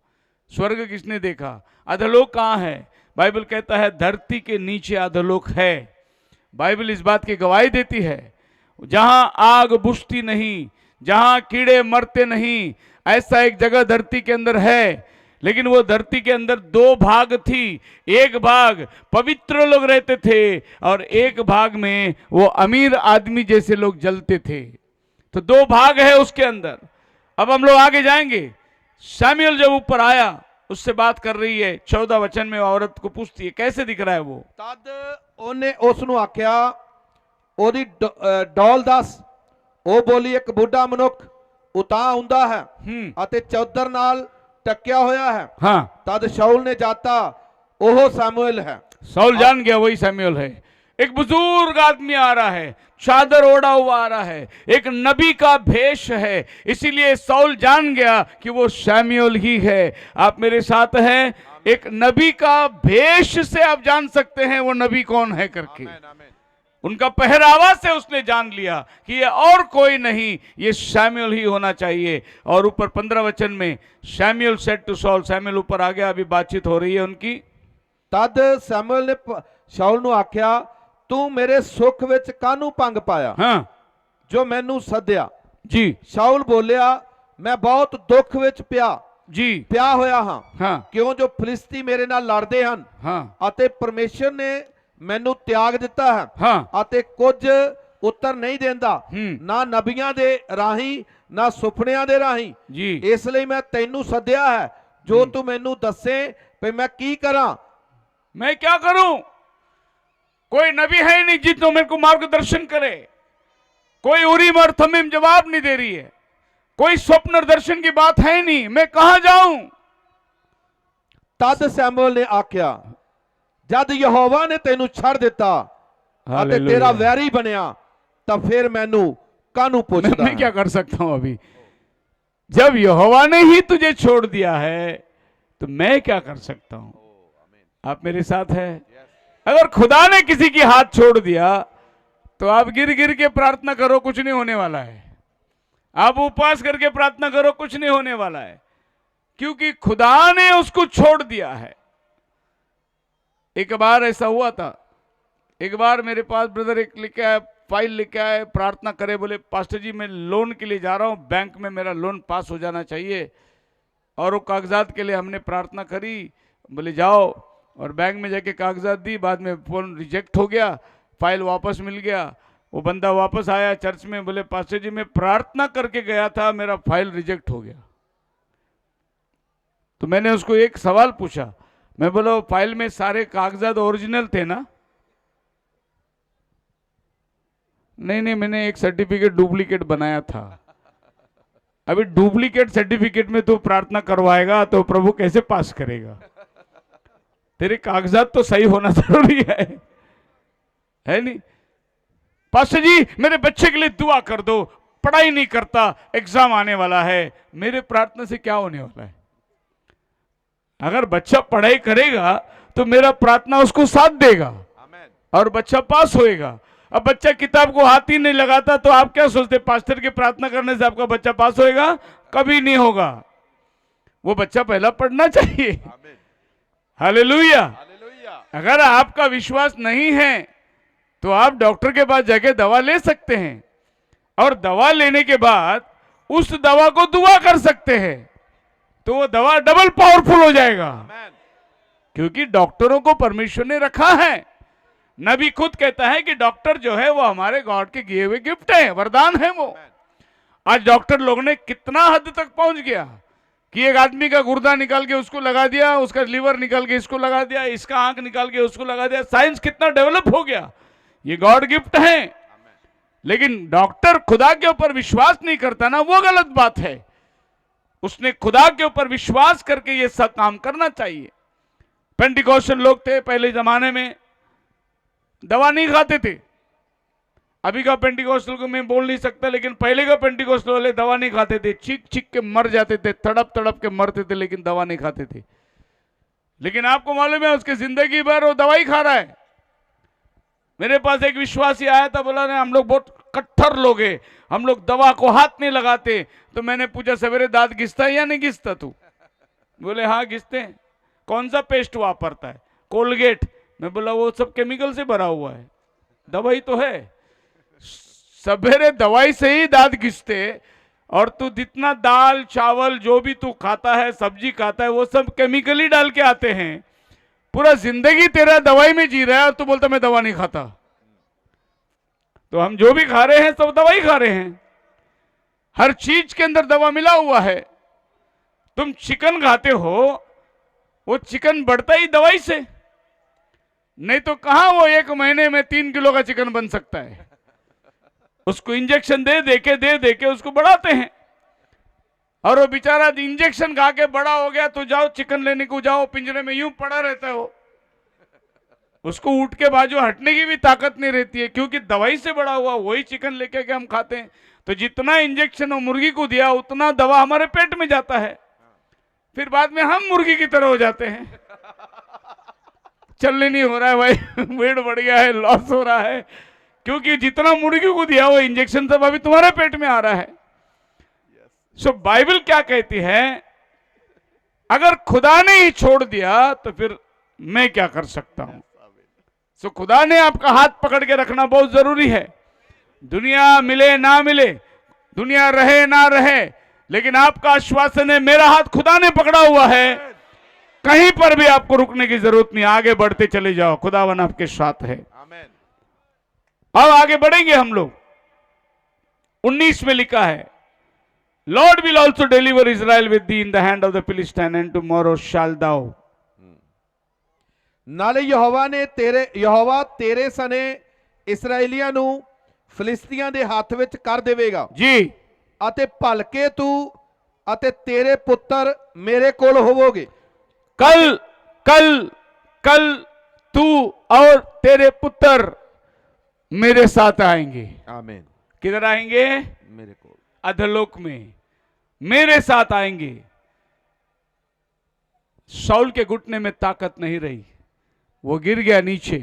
स्वर्ग किसने देखा? अधोलोक कहां है? बाइबल कहता है धरती के नीचे अधोलोक है। बाइबल इस बात की गवाही देती है, जहां आग बुझती नहीं, जहां कीड़े मरते नहीं, ऐसा एक जगह धरती के अंदर है। लेकिन वो धरती के अंदर 2 भाग थी। एक भाग पवित्र लोग रहते थे और एक भाग में वो अमीर आदमी जैसे लोग जलते थे। तो 2 भाग है उसके अंदर। अब हम लोग आगे जाएंगे। शमूएल जब ऊपर आया उससे बात कर रही है। 14 वचन में औरत को पूछती है कैसे दिख रहा है वो। तद ਉਹਨੇ ਉਸ ਨੂੰ ਆਖਿਆ ਉਹਦੀ ਡੋਲ ਦੱਸ। ਉਹ ਬੋਲੀ ਇੱਕ ਬੁੱਢਾ ਮਨੁੱਖ ਉਤਾਂ ਆਉਂਦਾ ਹੈ ਅਤੇ ਚੌਦਰ ਨਾਲ टक्या होया है। हाँ। तद शाऊल ने जाता ओहो शमूएल है। शाऊल जान गया वही शमूएल है। एक बुजुर्ग आदमी आ रहा है, चादर ओढ़ा हुआ आ रहा है, एक नबी का भेष है। इसीलिए शाऊल जान गया कि वो शमूएल ही है। आप मेरे साथ हैं? एक नबी का भेष से आप जान सकते हैं वो नबी कौन है करके। आमेन, आमेन। उनका पहरावा से उसने जान लिया कि ये और कोई नहीं, ये शमूएल ही होना चाहिए। और ऊपर 15 वचन में शमूएल सेड टू शाऊल, शमूएल ऊपर आ गया, अभी बातचीत हो रही है उनकी। तद शमूएल ने शाऊल ਨੂੰ ਆਖਿਆ ਤੂੰ ਮੇਰੇ ਸੁਖ ਵਿੱਚ ਕਾਹਨੂੰ ਭੰਗ ਪਾਇਆ? हाँ ਜੋ ਮੈਨੂੰ ਸੱਦਿਆ। जी शाऊल बोलिया मैं बहुत दुख ਵਿੱਚ जी ਪਿਆ ਹੋਇਆ ਹਾਂ। हाँ ਕਿਉਂ ਜੋ ਫਲਿਸਤੀ ਮੇਰੇ ਨਾਲ ਲੜਦੇ ਹਨ हाँ ਅਤੇ ਪਰਮੇਸ਼ਰ ਨੇ ਮੈਨੂੰ ਤਿਆਗ ਦਿੱਤਾ ਹੈ हाँ ਅਤੇ ਕੁਝ ਉੱਤਰ ਨਹੀਂ ਦਿੰਦਾ, ਹੂੰ। ਨਾ ਨਬੀਆਂ ਦੇ ਰਾਹੀਂ ਨਾ ਸੁਪਨਿਆਂ ਦੇ ਰਾਹੀਂ। जी ਇਸ ਲਈ ਮੈਂ ਤੈਨੂੰ ਸੱਦਿਆ ਹੈ, ਜੋ ਤੂੰ ਮੈਨੂੰ ਦੱਸੇ ਵੀ ਮੈਂ ਕੀ ਕਰਾਂ। मैं क्या करूं? कोई नबी है ही नहीं जिसको मेरे को मार्गदर्शन करे। कोई उरीम और थमीम जवाब नहीं दे रही है। कोई स्वप्न और दर्शन की बात है ही नहीं। मैं कहां जाऊं? ਤਦ ਸੈਮੂਅਲ ਨੇ ਆਖਿਆ, ਜਦ ਯਹੋਵਾ ਨੇ ਤੈਨੂੰ ਛੱਡ ਦਿੱਤਾ ਅਤੇ हालेलुया। ਤੇਰਾ ਵੈਰੀ ਬਣਿਆ, ਤਾਂ ਫਿਰ ਮੈਨੂੰ ਕਾਹਨੂੰ ਪੁੱਛਦਾ मैं क्या ਹੈ? कर सकता हूं अभी? जब यहोवा ने ही तुझे छोड़ दिया है तो मैं क्या कर सकता हूं? आप मेरे साथ है? अगर खुदा ने किसी की हाथ छोड़ दिया तो आप गिर गिर के प्रार्थना करो, कुछ नहीं होने वाला है। आप उपवास करके प्रार्थना करो, कुछ नहीं होने वाला है, क्योंकि खुदा ने उसको छोड़ दिया है। एक बार ऐसा हुआ था, एक बार मेरे पास ब्रदर एक लिखे आए, फाइल लिखे आए, प्रार्थना करे, बोले पास्टर जी मैं लोन के लिए जा रहा हूं, बैंक में मेरा लोन पास हो जाना चाहिए। और वो कागजात के लिए हमने प्रार्थना करी, बोले जाओ, और बैंक में जाके कागजात दी, बाद में फोन रिजेक्ट हो गया, फाइल वापस मिल गया। वो बंदा वापस आया चर्च में, बोले पास्टर जी मैं प्रार्थना करके गया था, मेरा फाइल रिजेक्ट हो गया। तो मैंने उसको एक सवाल पूछा, मैं बोला फाइल में सारे कागजात ओरिजिनल थे ना? नहीं, मैंने एक सर्टिफिकेट डुप्लीकेट बनाया था। अभी डुप्लीकेट सर्टिफिकेट में तो प्रार्थना करवाएगा तो प्रभु कैसे पास करेगा? तेरे कागजात तो सही होना जरूरी है नहीं? पास्टर जी मेरे बच्चे के लिए दुआ कर दो, पढ़ाई नहीं करता, एग्जाम आने वाला है। मेरे प्रार्थना से क्या होने वाला है? अगर बच्चा पढ़ाई करेगा तो मेरा प्रार्थना उसको साथ देगा और बच्चा पास होएगा। अब बच्चा किताब को हाथ ही नहीं लगाता तो आप क्या सोचते, पास्टर की प्रार्थना करने से आपका बच्चा पास होएगा? कभी नहीं होगा। वो बच्चा पहला पढ़ना चाहिए। हालेलुया। अगर आपका विश्वास नहीं है तो आप डॉक्टर के पास जाके दवा ले सकते हैं, और दवा लेने के बाद उस दवा को दुआ कर सकते हैं, तो वो दवा डबल पावरफुल हो जाएगा, क्योंकि डॉक्टरों को परमेश्वर ने रखा है। नबी खुद कहता है कि डॉक्टर जो है वो हमारे गॉड के दिए हुए गिफ्ट है, वरदान है वो। आज डॉक्टर लोग ने कितना हद तक पहुंच गया कि एक आदमी का गुर्दा निकाल के उसको लगा दिया, उसका लीवर निकाल के इसको लगा दिया, इसका आंख निकाल के उसको लगा दिया। साइंस कितना डेवलप हो गया, ये गॉड गिफ्ट है। लेकिन डॉक्टर खुदा के ऊपर विश्वास नहीं करता ना, वो गलत बात है। उसने खुदा के ऊपर विश्वास करके ये सब काम करना चाहिए। पेंटिकोस्टल लोग थे पहले जमाने में, दवा नहीं खाते थे। अभी का पेंटिकोस्टल को मैं बोल नहीं सकता, लेकिन पहले का पेंटिकोस्टल वाले दवा नहीं खाते थे, चीख चीख के मर जाते थे, तड़प तड़प के मरते थे, लेकिन दवा नहीं खाते थे। लेकिन आपको मालूम है उसके जिंदगी भर वो दवाई खा रहा है। मेरे पास एक विश्वासी आया था, बोला ना हम लोग बहुत कट्टर लोग हैं, हम लोग दवा को हाथ नहीं लगाते। तो मैंने पूछा सवेरे दांत घिसता है या नहीं घिसता तू? बोले हाँ घिसते हैं। कौन सा पेस्ट वापरता है? कोलगेट। मैं बोला वो सब केमिकल से भरा हुआ है, दवाई तो है। सवेरे दवाई से ही दांत घिसते, और तू जितना दाल चावल जो भी तू खाता है, सब्जी खाता है, वो सब केमिकल ही डाल के आते हैं। पूरा जिंदगी तेरा दवाई में जी रहा है और तू बोलता मैं दवा नहीं खाता। तो हम जो भी खा रहे हैं सब दवाई खा रहे हैं। हर चीज के अंदर दवा मिला हुआ है। तुम चिकन खाते हो, वो चिकन बढ़ता ही दवाई से, नहीं तो कहां वो 1 महीने में 3 किलो का चिकन बन सकता है। उसको इंजेक्शन दे के उसको बढ़ाते हैं, और वो बेचारा इंजेक्शन खा के बड़ा हो गया तो जाओ चिकन लेने को जाओ, पिंजरे में यूं पड़ा रहता है वो, उसको उठ के बाजू हटने की भी ताकत नहीं रहती है, क्योंकि दवाई से बड़ा हुआ वही चिकन लेके के हम खाते हैं। तो जितना इंजेक्शन वो मुर्गी को दिया उतना दवा हमारे पेट में जाता है, फिर बाद में हम मुर्गी की तरह हो जाते हैं। चलने नहीं हो रहा है भाई, वेट बढ़ गया है, लॉस हो रहा है, क्योंकि जितना मुर्गी को दिया वो इंजेक्शन सब अभी तुम्हारे पेट में आ रहा है। सो बाइबल क्या कहती है, अगर खुदा ने ही छोड़ दिया तो फिर मैं क्या कर सकता हूं। सो खुदा ने आपका हाथ पकड़ के रखना बहुत जरूरी है। दुनिया मिले ना मिले, दुनिया रहे ना रहे, लेकिन आपका आश्वासन है मेरा हाथ खुदा ने पकड़ा हुआ है, कहीं पर भी आपको रुकने की जरूरत नहीं, आगे बढ़ते चले जाओ, खुदावन आपके साथ है। अब आगे बढ़ेंगे हम लोग। 19 में लिखा है, Lord will also deliver Israel with thee in the hand of the Philistine and tomorrow shall thou. ਨਾਲੇ ਯਹੋਵਾ ਤੇਰੇ ਸਨੇ ਇਸਰਾਏਲੀਆਂ ਨੂੰ ਫਿਲਿਸਤੀਆਂ ਦੇ ਹੱਥ ਵਿੱਚ ਕਰ ਦੇਵੇਗਾ जी, ਅਤੇ ਭਲਕੇ ਤੂੰ ਅਤੇ ਤੇਰੇ ਪੁੱਤਰ ਮੇਰੇ ਕੋਲ ਹੋਵੋਗੇ। कल कल कल तू और तेरे पुत्र मेरे साथ आएंगे। आमीन। किधर आएंगे? मेरे कोल, अधोलोक में मेरे साथ आएंगे। शाऊल के घुटने में ताकत नहीं रही, वो गिर गया नीचे,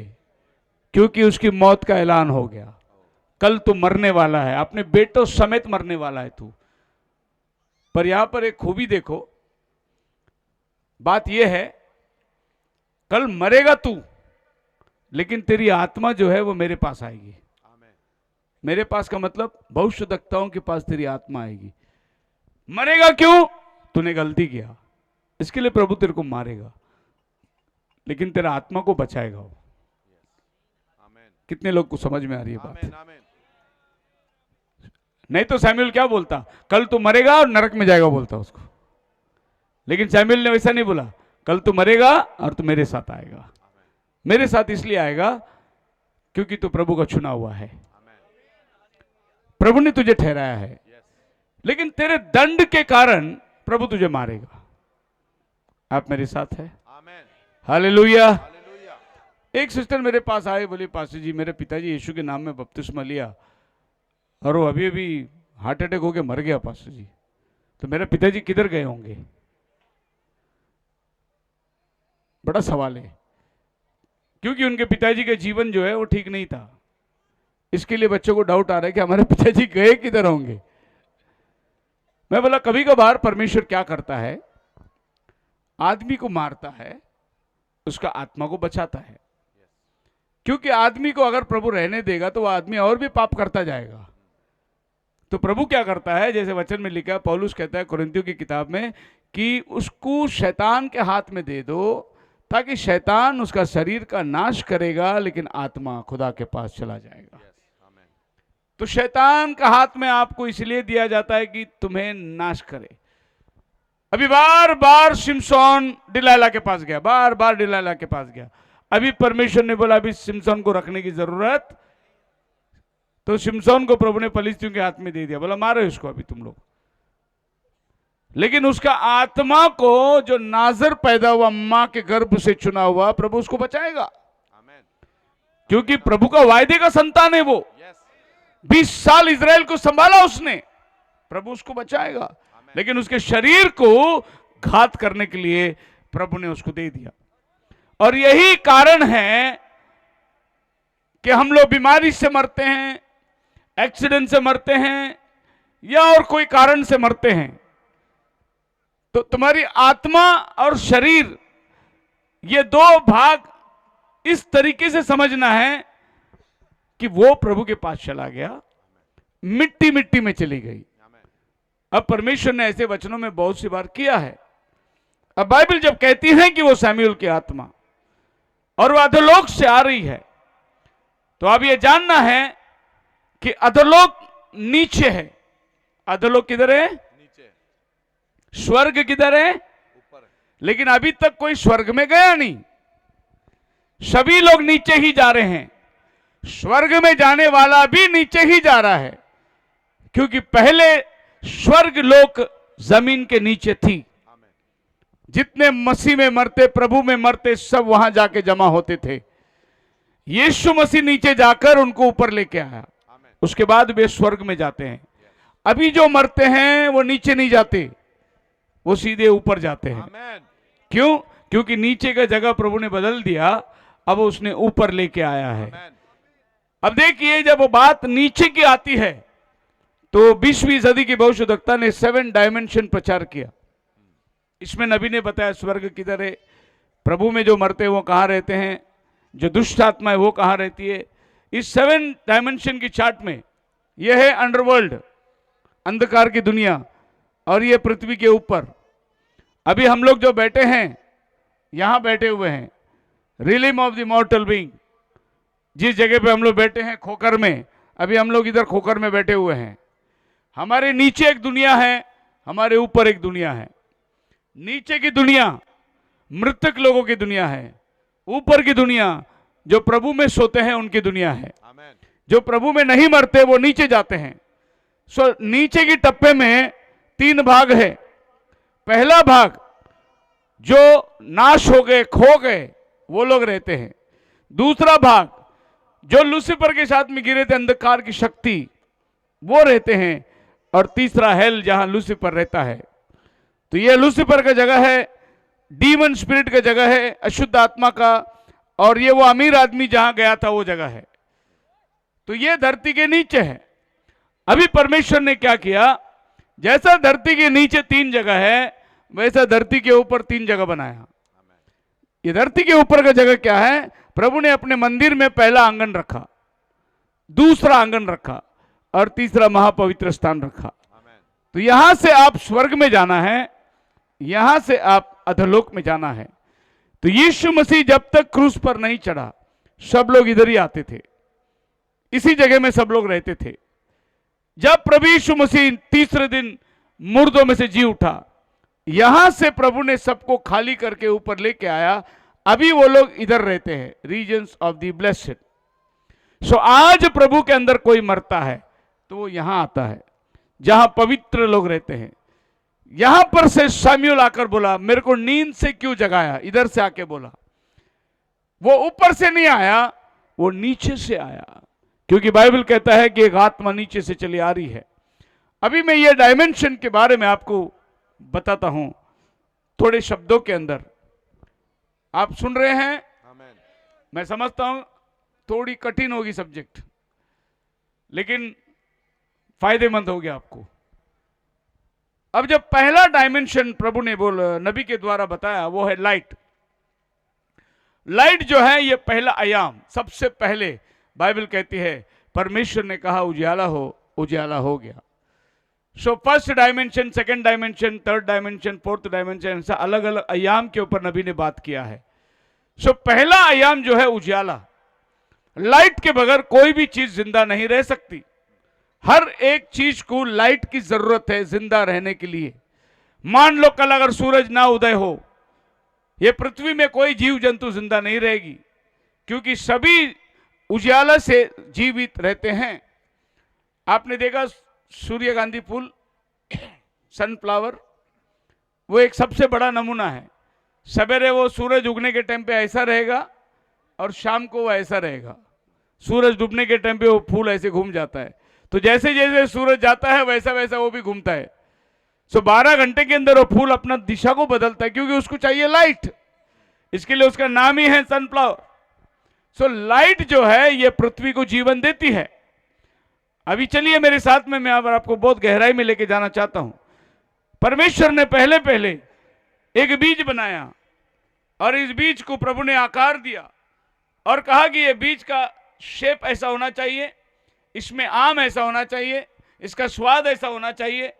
क्योंकि उसकी मौत का ऐलान हो गया। कल तू मरने वाला है, अपने बेटों समेत मरने वाला है तू। पर यहां पर एक खूबी देखो, बात यह है, कल मरेगा तू, लेकिन तेरी आत्मा जो है वो मेरे पास आएगी। मेरे पास का मतलब भविष्यद्वक्ताओं के पास तेरी आत्मा आएगी। मरेगा क्यों? तूने गलती किया, इसके लिए प्रभु तेरे को मारेगा, लेकिन तेरा आत्मा को बचाएगा वो। कितने लोग को समझ में आ रही है बात? नहीं तो सैमुएल क्या बोलता, कल तू मरेगा और नरक में जाएगा बोलता उसको। लेकिन सैमुएल ने वैसा नहीं बोला, कल तू मरेगा और तू मेरे साथ आएगा। मेरे साथ इसलिए आएगा क्योंकि तू प्रभु का चुना हुआ है, प्रभु ने तुझे ठहराया है, लेकिन तेरे दंड के कारण प्रभु तुझे मारेगा। आप मेरे साथ है? हालेलुया। एक सिस्टर मेरे पास आए, बोली पास्टर जी मेरे पिताजी यीशु के नाम में बपतिस्मा लिया और वो अभी अभी हार्ट अटैक होके मर गया पास्टर जी, तो मेरे पिताजी किधर गए होंगे? बड़ा सवाल है, क्योंकि उनके पिताजी का जीवन जो है वो ठीक नहीं था। इसके लिए बच्चों को डाउट आ रहा है कि हमारे पिताजी गए किधर होंगे। मैं बोला कभी कभार परमेश्वर क्या करता है, आदमी को मारता है, उसका आत्मा को बचाता है। क्योंकि आदमी को अगर प्रभु रहने देगा तो वह आदमी और भी पाप करता जाएगा। तो प्रभु क्या करता है, जैसे वचन में लिखा है, पौलुस कहता है कुरिन्थियों की किताब में कि उसको शैतान के हाथ में दे दो, ताकि शैतान उसका शरीर का नाश करेगा, लेकिन आत्मा खुदा के पास चला जाएगा। तो शैतान का हाथ में आपको इसलिए दिया जाता है कि तुम्हें नाश करे। अभी बार बार शिमशोन डिलाला के पास गया, बार बार डिलाला के पास गया। अभी परमेश्वर ने बोला अभी शिमशोन को रखने की जरूरत, तो शिमशोन को प्रभु ने फलिस्तियों के हाथ में दे दिया, बोला मारो इसको अभी तुम लोग। लेकिन उसका आत्मा को, जो नाजर पैदा हुआ मां के गर्भ से चुना हुआ, प्रभु उसको बचाएगा, क्योंकि प्रभु का वायदे का संतान है वो। 20 साल इजराइल को संभाला उसने, प्रभु उसको बचाएगा। लेकिन उसके शरीर को घात करने के लिए प्रभु ने उसको दे दिया। और यही कारण है कि हम लोग बीमारी से मरते हैं, एक्सीडेंट से मरते हैं, या और कोई कारण से मरते हैं। तो तुम्हारी आत्मा और शरीर, ये दो भाग इस तरीके से समझना है कि वो प्रभु के पास चला गया, मिट्टी मिट्टी में चली गई। अब परमेश्वर ने ऐसे वचनों में बहुत सी बार किया है। अब बाइबल जब कहती है कि वो सैमुएल की आत्मा और वो अधोलोक से आ रही है, तो अब ये जानना है कि अधोलोक नीचे है। अधोलोक किधर है? नीचे। स्वर्ग किधर है? ऊपर। लेकिन अभी तक कोई स्वर्ग में गया नहीं, सभी लोग नीचे ही जा रहे हैं। स्वर्ग में जाने वाला भी नीचे ही जा रहा है, क्योंकि पहले स्वर्ग लोक जमीन के नीचे थी। जितने मसीह में मरते, प्रभु में मरते, सब वहां जाके जमा होते थे। यीशु मसीह नीचे जाकर उनको ऊपर लेके आया, उसके बाद वे स्वर्ग में जाते हैं। अभी जो मरते हैं वो नीचे नहीं जाते, वो सीधे ऊपर जाते हैं। क्यों? क्योंकि नीचे का जगह प्रभु ने बदल दिया, अब उसने ऊपर लेके आया है। अब देखिए, जब वो बात नीचे की आती है तो 20वीं सदी की भविष्यद्वक्ता ने 7 डायमेंशन प्रचार किया। इसमें नबी ने बताया स्वर्ग किधर है, प्रभु में जो मरते हैं वो कहाँ रहते हैं, जो दुष्ट आत्मा है वो कहाँ रहती है। इस 7 डायमेंशन की चार्ट में यह है अंडरवर्ल्ड, अंधकार की दुनिया, और ये पृथ्वी के ऊपर। अभी हम लोग जो बैठे हैं, यहां बैठे हुए हैं, रिलीम ऑफ द मॉर्टल बीइंग, जिस जगह पे हम लोग बैठे हैं खोखर में, अभी हम लोग इधर खोखर में बैठे हुए हैं, हमारे नीचे एक दुनिया है, हमारे ऊपर एक दुनिया है। नीचे की दुनिया मृतक लोगों की दुनिया है, ऊपर की दुनिया जो प्रभु में सोते हैं उनकी दुनिया है। आमेन। जो प्रभु में नहीं मरते वो नीचे जाते हैं। सो नीचे की टप्पे में 3 भाग है। पहला भाग जो नाश हो गए, खो गए, वो लोग रहते हैं। दूसरा भाग जो लूसीफर के साथ में गिरे थे, अंधकार की शक्ति, वो रहते हैं। और तीसरा हेल, जहां लूसीफर रहता है। तो ये लूसीफर का जगह है, डीमन स्पिरिट का जगह है, अशुद्ध आत्मा का। और ये वो अमीर आदमी जहां गया था वो जगह है। तो ये धरती के नीचे है। अभी परमेश्वर ने क्या किया, जैसा धरती के नीचे 3 जगह है, वैसा धरती के ऊपर 3 जगह बनाया। ये धरती के ऊपर का जगह क्या है, प्रभु ने अपने मंदिर में पहला आंगन रखा, दूसरा आंगन रखा और तीसरा महापवित्र स्थान रखा। तो यहां से आप स्वर्ग में जाना है, यहां से आप अधोलोक में जाना है। तो यीशु मसीह जब तक क्रूस पर नहीं चढ़ा, सब लोग इधर ही आते थे, इसी जगह में सब लोग रहते थे। जब प्रभु यीशु मसीह तीसरे दिन मुर्दों में से जी उठा, यहां से प्रभु ने सबको खाली करके ऊपर लेके आया। अभी वो लोग इधर रहते हैं, रीजन्स ऑफ द ब्लेस्ड। सो आज प्रभु के अंदर कोई मरता है तो वो यहां आता है, जहां पवित्र लोग रहते हैं। यहां पर से शामुएल आकर बोला, मेरे को नींद से क्यों जगाया? इधर से आके बोला। वो ऊपर से नहीं आया, वो नीचे से आया, क्योंकि बाइबल कहता है कि एक आत्मा नीचे से चली आ रही है। अभी मैं ये डायमेंशन के बारे में आपको बताता हूं थोड़े शब्दों के अंदर। आप सुन रहे हैं? आमेन। मैं समझता हूं थोड़ी कठिन होगी सब्जेक्ट, लेकिन फायदेमंद हो गया आपको। अब जब पहला डायमेंशन प्रभु ने नबी के द्वारा बताया, वो है लाइट। लाइट जो है ये पहला आयाम, सबसे पहले बाइबल कहती है परमेश्वर ने कहा उजाला हो, उजाला हो गया। So first dimension, second dimension, third dimension, fourth dimension, ऐसा अलग अलग आयाम के ऊपर नबी ने बात किया है। सो पहला आयाम जो है उजाला। लाइट के बगैर कोई भी चीज जिंदा नहीं रह सकती। हर एक चीज को लाइट की जरूरत है जिंदा रहने के लिए। मान लो कल अगर सूरज ना उदय हो, ये पृथ्वी में कोई जीव जंतु जिंदा नहीं रहेगी, क्योंकि सभी उजाला से जीवित रहते हैं। आपने देखा सूर्यकांती फूल, सनफ्लावर, वो एक सबसे बड़ा नमूना है। सवेरे वो सूरज उगने के टाइम पे ऐसा रहेगा और शाम को वो ऐसा रहेगा। सूरज डूबने के टाइम पे वो फूल ऐसे घूम जाता है। तो जैसे जैसे सूरज जाता है वैसा वैसा वो भी घूमता है। सो 12 घंटे के अंदर वो फूल अपना दिशा को बदलता है, क्योंकि उसको चाहिए लाइट। इसके लिए उसका नाम ही है सनफ्लावर। सो लाइट जो है ये पृथ्वी को जीवन देती है। अभी चलिए मेरे साथ में, मैं आपको बहुत गहराई में लेके जाना चाहता हूं। परमेश्वर ने पहले पहले एक बीज बनाया और इस बीज को प्रभु ने आकार दिया और कहा कि ये बीज का शेप ऐसा होना चाहिए, इसमें आम ऐसा होना चाहिए, इसका स्वाद ऐसा होना चाहिए,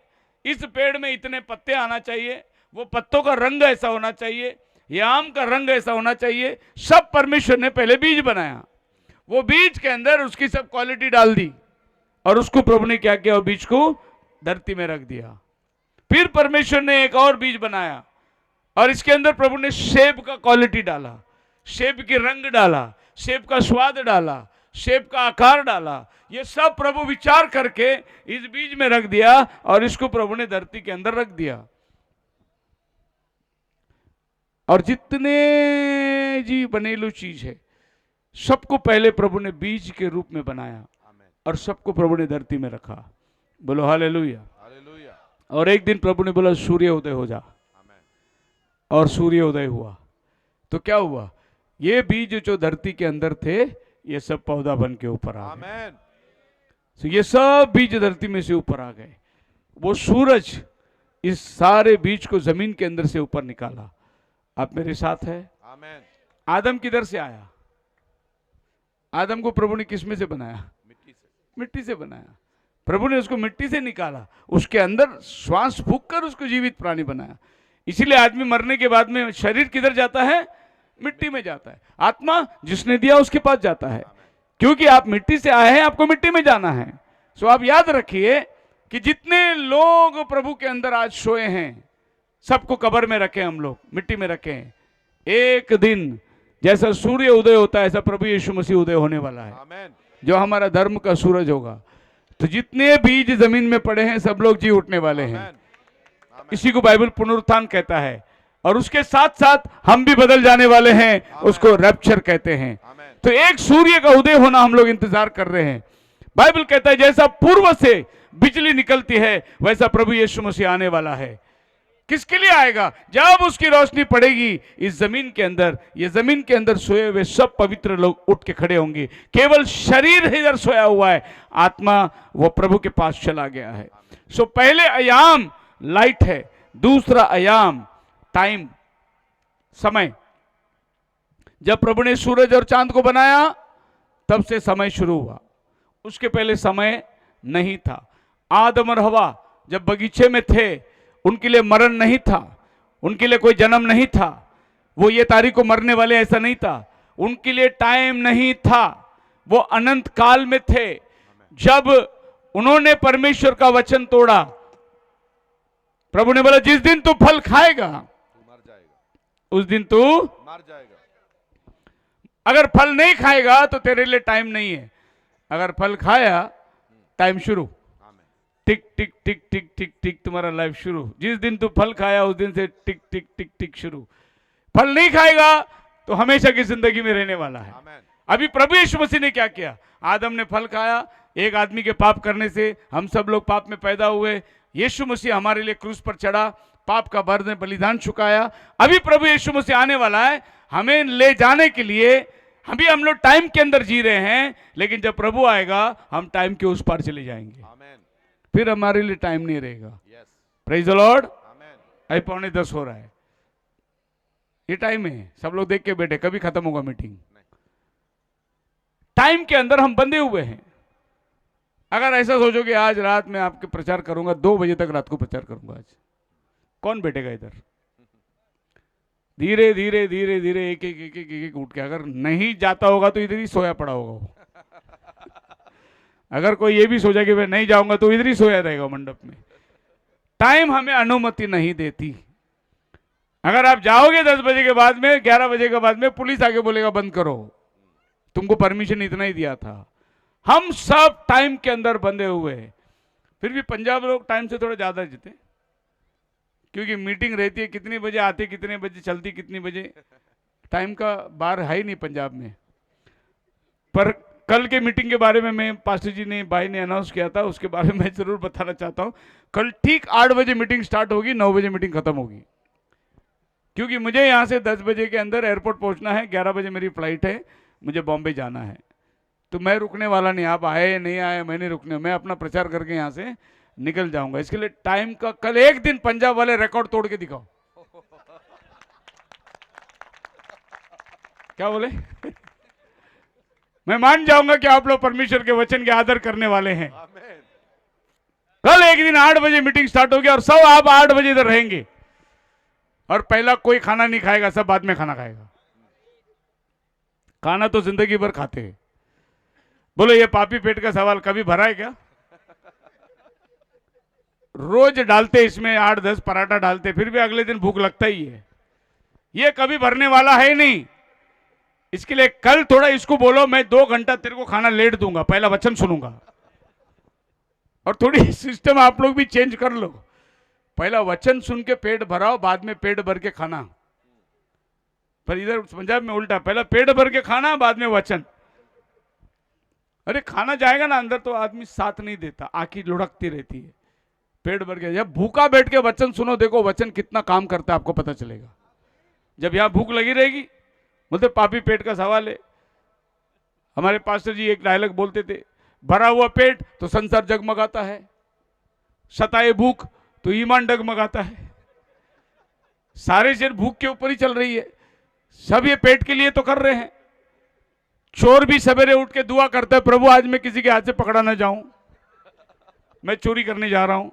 इस पेड़ में इतने पत्ते आना चाहिए, वो पत्तों का रंग ऐसा होना चाहिए, ये आम का रंग ऐसा होना चाहिए। सब परमेश्वर ने पहले बीज बनाया। वो बीज के अंदर उसकी सब क्वालिटी डाल दी और उसको प्रभु ने क्या किया, वो बीज को धरती में रख दिया। फिर परमेश्वर ने एक और बीज बनाया और इसके अंदर प्रभु ने सेब का क्वालिटी डाला, सेब के रंग डाला, सेब का स्वाद डाला, सेब का आकार डाला। ये सब प्रभु विचार करके इस बीज में रख दिया और इसको प्रभु ने धरती के अंदर रख दिया। और जितने जी बनेलू चीज है सबको पहले प्रभु ने बीज के रूप में बनाया और सबको प्रभु ने धरती में रखा। बोलो हालेलुया। हालेलुया। और एक दिन प्रभु ने बोला सूर्य उदय हो जा, और सूर्य उदय हुआ। तो क्या हुआ, ये बीज जो धरती के अंदर थे ये सब पौधा बन के ऊपर आ गए। आमेन। तो ये सब बीज धरती में से ऊपर आ गए। वो सूरज इस सारे बीज को जमीन के अंदर से ऊपर निकाला। आप मेरे साथ है? आमेन। आदम किधर से आया? आदम को प्रभु ने किस में से बनाया? मिट्टी से। मिट्टी से बनाया। प्रभु ने उसको मिट्टी से निकाला, उसके अंदर श्वास फूंक कर उसको जीवित प्राणी बनाया। इसीलिए आदमी मरने के बाद में शरीर किधर जाता है? मिट्टी में जाता है। आत्मा जिसने दिया उसके पास जाता है। क्योंकि आप मिट्टी से आए हैं, आपको मिट्टी में जाना है। सो आप याद रखिए कि जितने लोग प्रभु के अंदर आज सोए हैं, सबको कब्र में रखें, हम लोग मिट्टी में रखें। एक दिन जैसा सूर्य उदय होता है, ऐसा प्रभु यीशु मसीह उदय होने वाला है, आमेन। जो हमारा धर्म का सूरज होगा। तो जितने बीज जमीन में पड़े हैं, सब लोग जी उठने वाले हैं। आमेन। इसी को बाइबल पुनरुत्थान कहता है। और उसके साथ साथ हम भी बदल जाने वाले हैं, उसको रैप्चर कहते हैं। आमेन। तो एक सूर्य का उदय होना हम लोग इंतजार कर रहे हैं। बाइबल कहता है जैसा पूर्व से बिजली निकलती है, वैसा प्रभु यीशु मसीह आने वाला है। किसके लिए आएगा? जब उसकी रोशनी पड़ेगी इस जमीन के अंदर, ये जमीन के अंदर सोए हुए सब पवित्र लोग उठ के खड़े होंगे। केवल शरीर इधर सोया हुआ है, आत्मा वो प्रभु के पास चला गया है। सो पहले आयाम लाइट है, दूसरा आयाम टाइम, समय। जब प्रभु ने सूरज और चांद को बनाया, तब से समय शुरू हुआ। उसके पहले समय नहीं था। आदम और हवा जब बगीचे में थे, उनके लिए मरण नहीं था, उनके लिए कोई जन्म नहीं था, वो ये तारीख को मरने वाले ऐसा नहीं था, उनके लिए टाइम नहीं था, वो अनंत काल में थे। जब उन्होंने परमेश्वर का वचन तोड़ा, प्रभु ने बोला जिस दिन तू फल खाएगा मर जाएगा, उस दिन तू, मर जाएगा। अगर फल नहीं खाएगा तो तेरे लिए टाइम नहीं है, अगर फल खाया टाइम शुरू। आमेन। टिक टिक टिक टिक टिक टिक तुम्हारा लाइफ शुरू। जिस दिन तू फल खाया उस दिन से टिक टिक टिक टिक शुरू। फल नहीं खाएगा तो हमेशा की जिंदगी में रहने वाला है। आमेन। अभी प्रभु यीशु मसीह ने क्या किया? आदम ने फल खाया, एक आदमी के पाप करने से हम सब लोग पाप में पैदा हुए। यीशु मसीह हमारे लिए क्रूस पर चढ़ा, पाप का बर्दन बलिदान चुकाया। अभी प्रभु यीशु मसीह आने वाला है हमें ले जाने के लिए। अभी हम लोग टाइम के अंदर जी रहे हैं, लेकिन जब प्रभु आएगा हम टाइम के उस पार चले जाएंगे, आमेन। फिर हमारे लिए टाइम नहीं रहेगा। Yes. Praise the Lord. Amen. अभी 9:45 हो रहा है, ये टाइम है, सब लोग देख के बैठे, कभी खत्म होगा मीटिंग। टाइम के अंदर हम बंधे हुए हैं। अगर ऐसा सोचो कि आज रात में आपके प्रचार करूंगा, 2 बजे तक रात को प्रचार करूंगा, आज कौन बैठेगा इधर? धीरे धीरे धीरे धीरे एक एक एक एक एक उठ के, अगर नहीं जाता होगा तो इधर ही सोया पड़ा होगा वो। अगर कोई ये भी सोचा कि मैं नहीं जाऊंगा तो इधर ही सोया रहेगा मंडप में। टाइम हमें अनुमति नहीं देती। अगर आप जाओगे 10 बजे के बाद में, 11 बजे के बाद में, पुलिस आके बोलेगा बंद करो, तुमको परमिशन इतना ही दिया था। हम सब टाइम के अंदर बंधे हुए हैं। फिर भी पंजाब लोग टाइम से थोड़ा ज्यादा जीते, क्योंकि मीटिंग रहती है, कितने बजे आते, कितने बजे चलती, कितनी बजे, टाइम का बार है ही नहीं पंजाब में। पर कल के मीटिंग के बारे में मैं, पास्टर जी ने, भाई ने अनाउंस किया था, उसके बारे में मैं जरूर बताना चाहता हूं। कल ठीक 8 बजे मीटिंग स्टार्ट होगी, 9 बजे मीटिंग खत्म होगी, क्योंकि मुझे यहां से 10 बजे के अंदर एयरपोर्ट पहुंचना है। 11 बजे मेरी फ्लाइट है, मुझे बॉम्बे जाना है। तो मैं रुकने वाला नहीं, आप आए नहीं आए मैं नहीं रुकने, मैं अपना प्रचार करके यहाँ से निकल जाऊंगा। इसके लिए टाइम का कल एक दिन पंजाब वाले रिकॉर्ड तोड़ के दिखाओ। क्या बोले? मैं मान जाऊंगा कि आप लोग परमेश्वर के वचन के आदर करने वाले हैं। आमेन। कल एक दिन 8 बजे मीटिंग स्टार्ट होगी और सब आप 8 बजे इधर रहेंगे, और पहला कोई खाना नहीं खाएगा, सब बाद में खाना खाएगा। खाना तो जिंदगी भर खाते हैं। बोलो ये पापी पेट का सवाल कभी भरा है क्या? रोज डालते इसमें 8-10 पराठा डालते, फिर भी अगले दिन भूख लगता ही है। ये कभी भरने वाला है ही नहीं। इसके लिए कल थोड़ा इसको बोलो मैं 2 घंटा तेरे को खाना लेट दूंगा, पहला वचन सुनूंगा। और थोड़ी सिस्टम आप लोग भी चेंज कर लो, पहला वचन सुन के पेट भराओ, बाद में पेट भर के खाना। पर इधर पंजाब में उल्टा, पहला पेट भर के खाना, बाद में वचन। अरे खाना जाएगा ना अंदर तो आदमी साथ नहीं देता, आंखें लुढ़कती रहती है। पेट भर के, जब भूखा बैठ के वचन सुनो, देखो वचन कितना काम करता है, आपको पता चलेगा। जब यहां भूख लगी रहेगी, बोलते पापी पेट का सवाल है। हमारे पास्टर जी एक डायलॉग बोलते थे, भरा हुआ पेट तो संसार जगमगाता है, सताए भूख तो ईमान डगमगाता है। सारे शरीर भूख के ऊपर ही चल रही है, सब ये पेट के लिए तो कर रहे हैं। चोर भी सवेरे उठ के दुआ करता है, प्रभु आज मैं किसी के हाथ से पकड़ा ना जाऊं, मैं चोरी करने जा रहा हूं।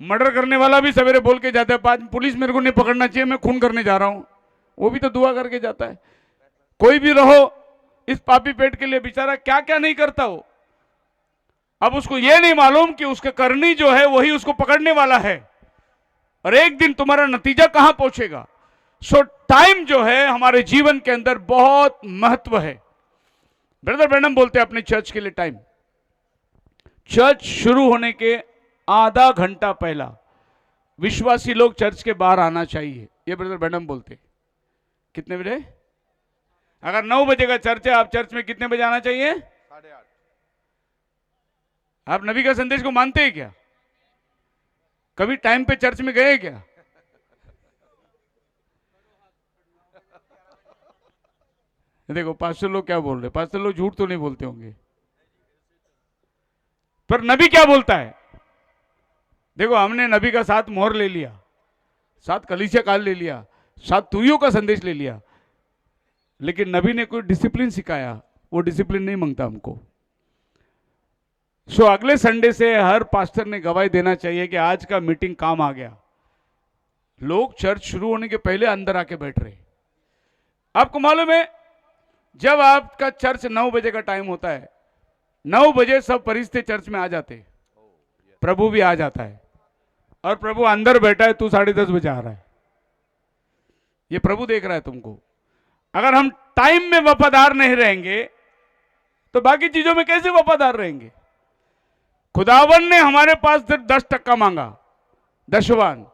मर्डर करने वाला भी सवेरे बोल के जाता है, आज पुलिस मेरे को नहीं पकड़ना चाहिए, मैं खून करने जा रहा हूं, वो भी तो दुआ करके जाता है। कोई भी रहो, इस पापी पेट के लिए बेचारा क्या क्या नहीं करता हो। अब उसको यह नहीं मालूम कि उसका करनी जो है वही उसको पकड़ने वाला है, और एक दिन तुम्हारा नतीजा कहां पहुंचेगा। सो टाइम जो है हमारे जीवन के अंदर बहुत महत्व है। ब्रदर ब्रैनम बोलते हैं अपने चर्च के लिए टाइम, चर्च शुरू होने के आधा घंटा पहला विश्वासी लोग चर्च के बाहर आना चाहिए। ये ब्रदर ब्रैनम बोलते। कितने बजे? अगर 9 बजे का चर्च है, आप चर्च में कितने बजे आना चाहिए? 8:30। आप नबी का संदेश को मानते हैं क्या? कभी टाइम पे चर्च में गए क्या? देखो पास्टर लोग क्या बोल रहे, पास्टर लोग झूठ तो नहीं बोलते होंगे, पर नबी क्या बोलता है? देखो हमने नबी का 7 मोहर ले लिया, 7 कलीसिया काल ले लिया, 7 तुरियों का संदेश ले लिया, लेकिन नबी ने कोई डिसिप्लिन सिखाया, वो डिसिप्लिन नहीं मांगता हमको। सो अगले संडे से हर पास्टर ने गवाही देना चाहिए कि आज का मीटिंग काम आ गया। लोग चर्च शुरू होने के पहले अंदर आके बैठ रहे। आपको मालूम है जब आपका चर्च 9 बजे का टाइम होता है, 9 बजे सब फरिश्ते चर्च में आ जाते, प्रभु भी आ जाता है, और प्रभु अंदर बैठा है, तू 10:30 बजे आ रहा है। ये प्रभु देख रहा है तुमको। अगर हम टाइम में वफादार नहीं रहेंगे तो बाकी चीजों में कैसे वफादार रहेंगे? खुदावन ने हमारे पास 10% मांगा, दशवान।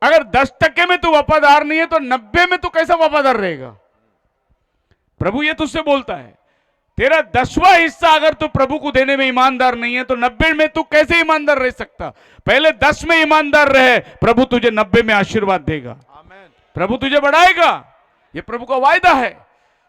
अगर 10% में तू वफादार नहीं है तो 90 में तू कैसा वफादार रहेगा? प्रभु ये तुझसे बोलता है, तेरा 10वां हिस्सा अगर तू प्रभु को देने में ईमानदार नहीं है तो 90 में तू कैसे ईमानदार रह सकता? पहले 10 में ईमानदार रहे, प्रभु तुझे 90 में आशीर्वाद देगा, प्रभु तुझे बढ़ाएगा। ये प्रभु का वायदा है।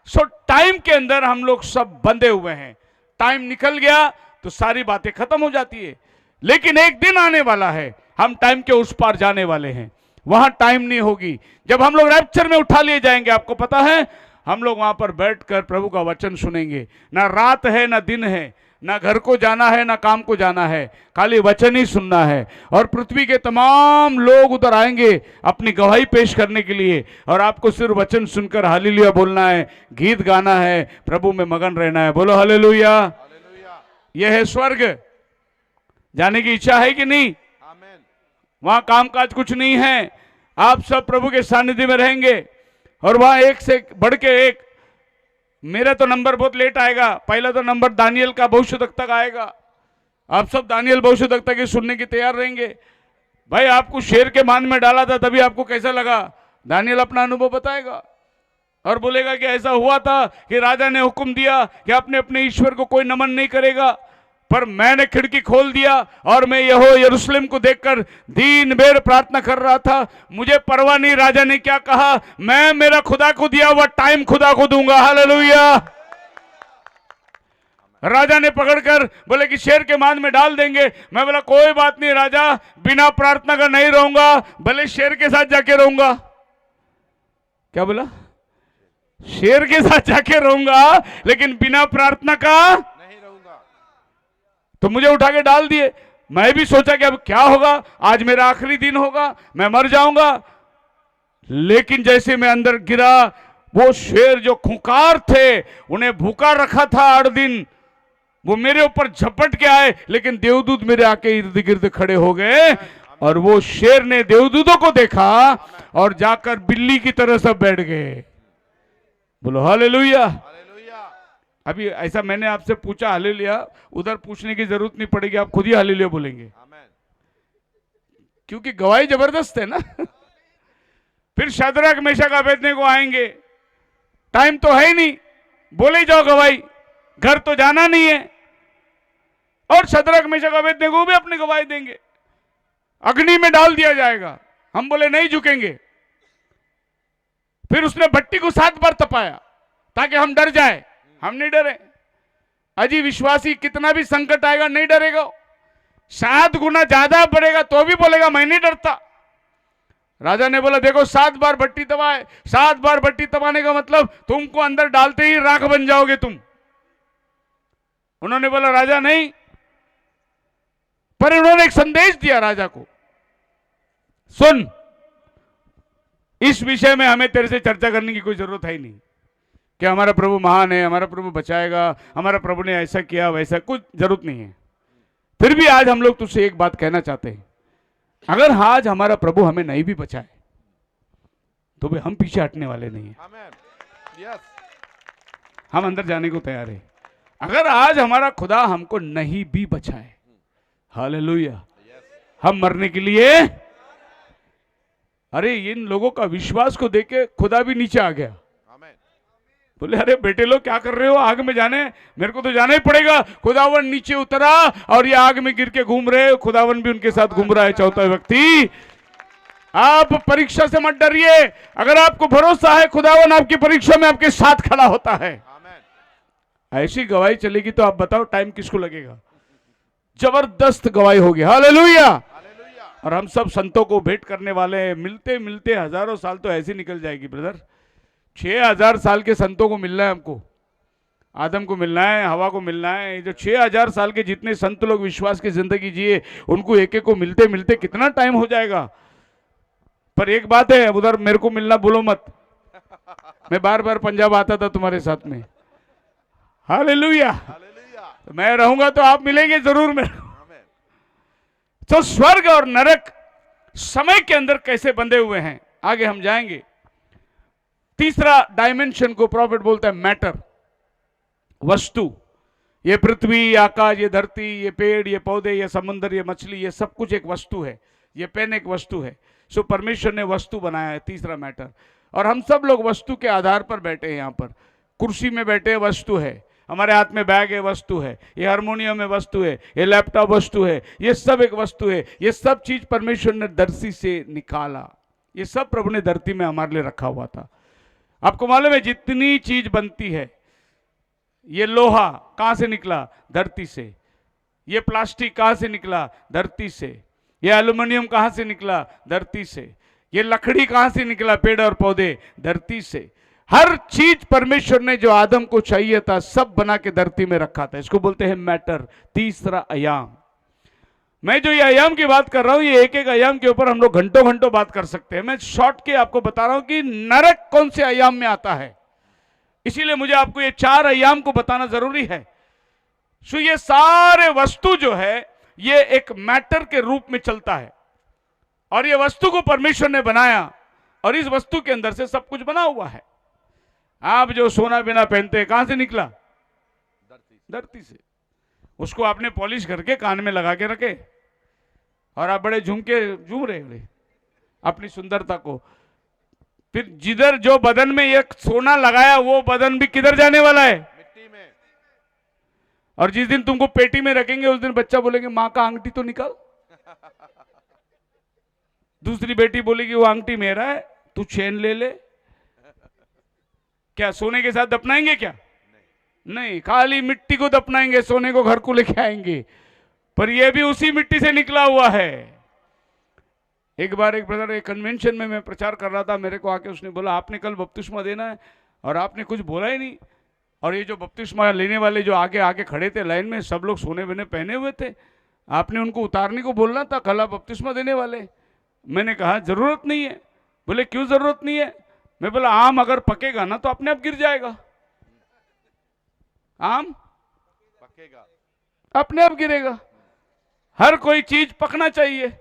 सो टाइम के अंदर हम लोग सब बंधे हुए हैं। टाइम निकल गया तो सारी बातें खत्म हो जाती है, लेकिन एक दिन आने वाला है, हम टाइम के उस पार जाने वाले हैं, वहां टाइम नहीं होगी। जब हम लोग रैप्चर में उठा लिए जाएंगे, आपको पता है हम लोग वहां पर बैठकर प्रभु का वचन सुनेंगे। ना रात है ना दिन है, ना घर को जाना है ना काम को जाना है, खाली वचन ही सुनना है। और पृथ्वी के तमाम लोग उधर आएंगे अपनी गवाही पेश करने के लिए, और आपको सिर्फ वचन सुनकर हालेलुया बोलना है, गीत गाना है, प्रभु में मगन रहना है। बोलो हालेलुया। यह है स्वर्ग। जाने की इच्छा है कि नहीं? वहां कामकाज कुछ नहीं है, आप सब प्रभु के सानिध्य में रहेंगे, और वहां एक से बढ़ के एक। मेरा तो नंबर बहुत लेट आएगा, पहला तो नंबर दानियल का भविष्यवक्ता तक आएगा। आप सब दानियल भविष्यवक्ता के सुनने के तैयार रहेंगे। भाई आपको शेर के मान में डाला था, तभी आपको कैसा लगा? दानियल अपना अनुभव बताएगा और बोलेगा कि ऐसा हुआ था कि राजा ने हुक्म दिया कि अपने अपने ईश्वर को कोई नमन नहीं करेगा, पर मैंने खिड़की खोल दिया और मैं यरूशलेम को देखकर दिन भर प्रार्थना कर रहा था। मुझे परवाह नहीं राजा ने क्या कहा, मैं मेरा खुदा को दिया हुआ टाइम खुदा को दूंगा। हालेलुया। राजा ने पकड़कर बोले कि शेर के मान में डाल देंगे। मैं बोला कोई बात नहीं राजा, बिना प्रार्थना का नहीं रहूंगा, भले शेर के साथ जाके रहूंगा। क्या बोला? शेर के साथ जाके रहूंगा, लेकिन बिना प्रार्थना का नहीं रहूंगा। तो मुझे उठा के डाल दिए। मैं भी सोचा कि अब क्या होगा, आज मेरा आखिरी दिन होगा, मैं मर जाऊंगा। लेकिन जैसे मैं अंदर गिरा, वो शेर जो खूंखार थे, उन्हें भूखा रखा था 8 दिन, वो मेरे ऊपर झपट के आए, लेकिन देवदूत मेरे आके इर्द गिर्द खड़े हो गए, और वो शेर ने देवदूतों को देखा और जाकर बिल्ली की तरह सब बैठ गए। बोलो हालेलुया। अभी ऐसा मैंने आपसे पूछा हालेलुया, उधर पूछने की जरूरत नहीं पड़ेगी, आप खुद ही हालेलुया बोलेंगे, क्योंकि गवाही जबरदस्त है ना। फिर शद्रक मेशक अबेदनेगो आएंगे, टाइम तो है ही नहीं, बोले जाओ गवाही, घर तो जाना नहीं है। और शद्रक मेशक अबेदनेगो भी अपनी गवाही देंगे, अग्नि में डाल दिया जाएगा। हम बोले नहीं झुकेंगे। फिर उसने भट्टी को 7 बार तपाया ताकि हम डर जाए, हम नहीं डरे। अजी विश्वासी कितना भी संकट आएगा नहीं डरेगा, 7 गुना ज्यादा बढ़ेगा तो भी बोलेगा मैं नहीं डरता। राजा ने बोला देखो 7 बार भट्टी तपाए, 7 बार भट्टी तपाने का मतलब तुमको अंदर डालते ही राख बन जाओगे तुम। उन्होंने बोला राजा नहीं, पर उन्होंने एक संदेश दिया राजा को, सुन इस विषय में हमें तेरे से चर्चा करने की कोई जरूरत है ही नहीं, कि हमारा प्रभु महान है, हमारा प्रभु बचाएगा, हमारा प्रभु ने ऐसा किया वैसा, कुछ जरूरत नहीं है। फिर भी आज हम लोग तुझसे एक बात कहना चाहते हैं, अगर आज हमारा प्रभु हमें नहीं भी बचाए तो भी हम पीछे हटने वाले नहीं हैं। आमेन। यस। हम अंदर जाने को तैयार है। अगर आज हमारा खुदा हमको नहीं भी बचाए, हालेलुया, हम मरने के लिए, अरे इन लोगों का विश्वास को देख के खुदा भी नीचे आ गया। बोले अरे बेटे लोग क्या कर रहे हो, आग में जाने, मेरे को तो जाना ही पड़ेगा। खुदावन नीचे उतरा और ये आग में गिर के घूम रहे, खुदावन भी उनके साथ घूम रहा है। चौथा व्यक्ति, आप परीक्षा से मत डरिए, अगर आपको भरोसा है खुदावन आपकी परीक्षा में आपके साथ खड़ा होता है। ऐसी गवाही चलेगी तो आप बताओ टाइम किसको लगेगा, जबरदस्त गवाही होगी। हालेलुया। और हम सब संतों को भेंट करने वाले हैं, मिलते मिलते हजारों साल तो ऐसे निकल जाएगी ब्रदर। 6000 साल के संतों को मिलना है हमको, आदम को मिलना है, हवा को मिलना है। जो 6000 साल के जितने संत लोग विश्वास की जिंदगी जिए, उनको एक एक को मिलते मिलते कितना टाइम हो जाएगा। पर एक बात है, उधर मेरे को मिलना भूलो मत, मैं बार बार पंजाब आता था तुम्हारे साथ में। हालेलुया। तो मैं रहूंगा तो आप मिलेंगे जरूर मेरे को। तो स्वर्ग और नरक समय के अंदर कैसे बंधे हुए हैं, आगे हम जाएंगे। तीसरा डायमेंशन को प्रॉफिट बोलता है मैटर, वस्तु। ये पृथ्वी, ये आकाश, ये धरती, ये पेड़, ये पौधे, ये समुद्र, ये मछली, ये सब कुछ एक वस्तु है। ये पेन एक वस्तु है। सो परमेश्वर ने वस्तु बनाया है, तीसरा मैटर। और हम सब लोग वस्तु के आधार पर बैठे हैं। यहाँ पर कुर्सी में बैठे वस्तु है, हमारे हाथ में बैग है वस्तु है, ये हारमोनियम में वस्तु है, ये लैपटॉप वस्तु है, ये सब एक वस्तु है। ये सब चीज परमेश्वर ने धरती से निकाला, ये सब प्रभु ने धरती में हमारे लिए रखा हुआ था। आपको मालूम है जितनी चीज बनती है, ये लोहा कहां से निकला, धरती से। ये प्लास्टिक कहां से निकला, धरती से। ये एल्युमिनियम कहां से निकला, धरती से। ये लकड़ी कहां से निकला, पेड़ और पौधे, धरती से। हर चीज परमेश्वर ने जो आदम को चाहिए था सब बना के धरती में रखा था। इसको बोलते हैं मैटर, तीसरा आयाम। मैं जो ये आयाम की बात कर रहा हूं, ये एक एक आयाम के ऊपर हम लोग घंटों घंटों बात कर सकते हैं। मैं शॉर्ट के आपको बता रहा हूं कि नरक कौन से आयाम में आता है, इसीलिए मुझे आपको ये 4 आयाम को बताना जरूरी है। सो ये सारे वस्तु जो है ये एक मैटर के रूप में चलता है, और ये वस्तु को परमेश्वर ने बनाया, और इस वस्तु के अंदर से सब कुछ बना हुआ है। आप जो सोना बिना पहनते हैं कहां से निकला, धरती से। उसको आपने पॉलिश करके कान में लगा के रखे, और आप बड़े झूम रहे बड़े अपनी सुंदरता को। फिर जिधर जो बदन में ये सोना लगाया वो बदन भी किधर जाने वाला है, मिट्टी में। और जिस दिन तुमको पेटी में रखेंगे उस दिन बच्चा बोलेंगे मां का अंगूठी तो निकाल। दूसरी बेटी बोलेगी वो अंगूठी मेरा है, तू चेन ले ले। क्या सोने के साथ दफनाएंगे क्या, नहीं, खाली मिट्टी को दफनाएंगे, सोने को घर को लेके आएंगे। पर यह भी उसी मिट्टी से निकला हुआ है। एक बार एक ब्रदर एक कन्वेंशन में मैं प्रचार कर रहा था, मेरे को आके उसने बोला आपने कल बपतिस्मा देना है और आपने कुछ बोला ही नहीं। और ये जो बपतिस्मा लेने वाले जो आगे आगे खड़े थे लाइन में, सब लोग सोने बने पहने हुए थे, आपने उनको उतारने को बोलना था, कल आप बपतिस्मा देने वाले। मैंने कहा जरूरत नहीं है। बोले क्यों जरूरत नहीं है। मैं बोला आम अगर पकेगा ना तो अपने आप गिर जाएगा, आम पकेगा अपने आप गिरेगा। हर कोई चीज पकना चाहिए।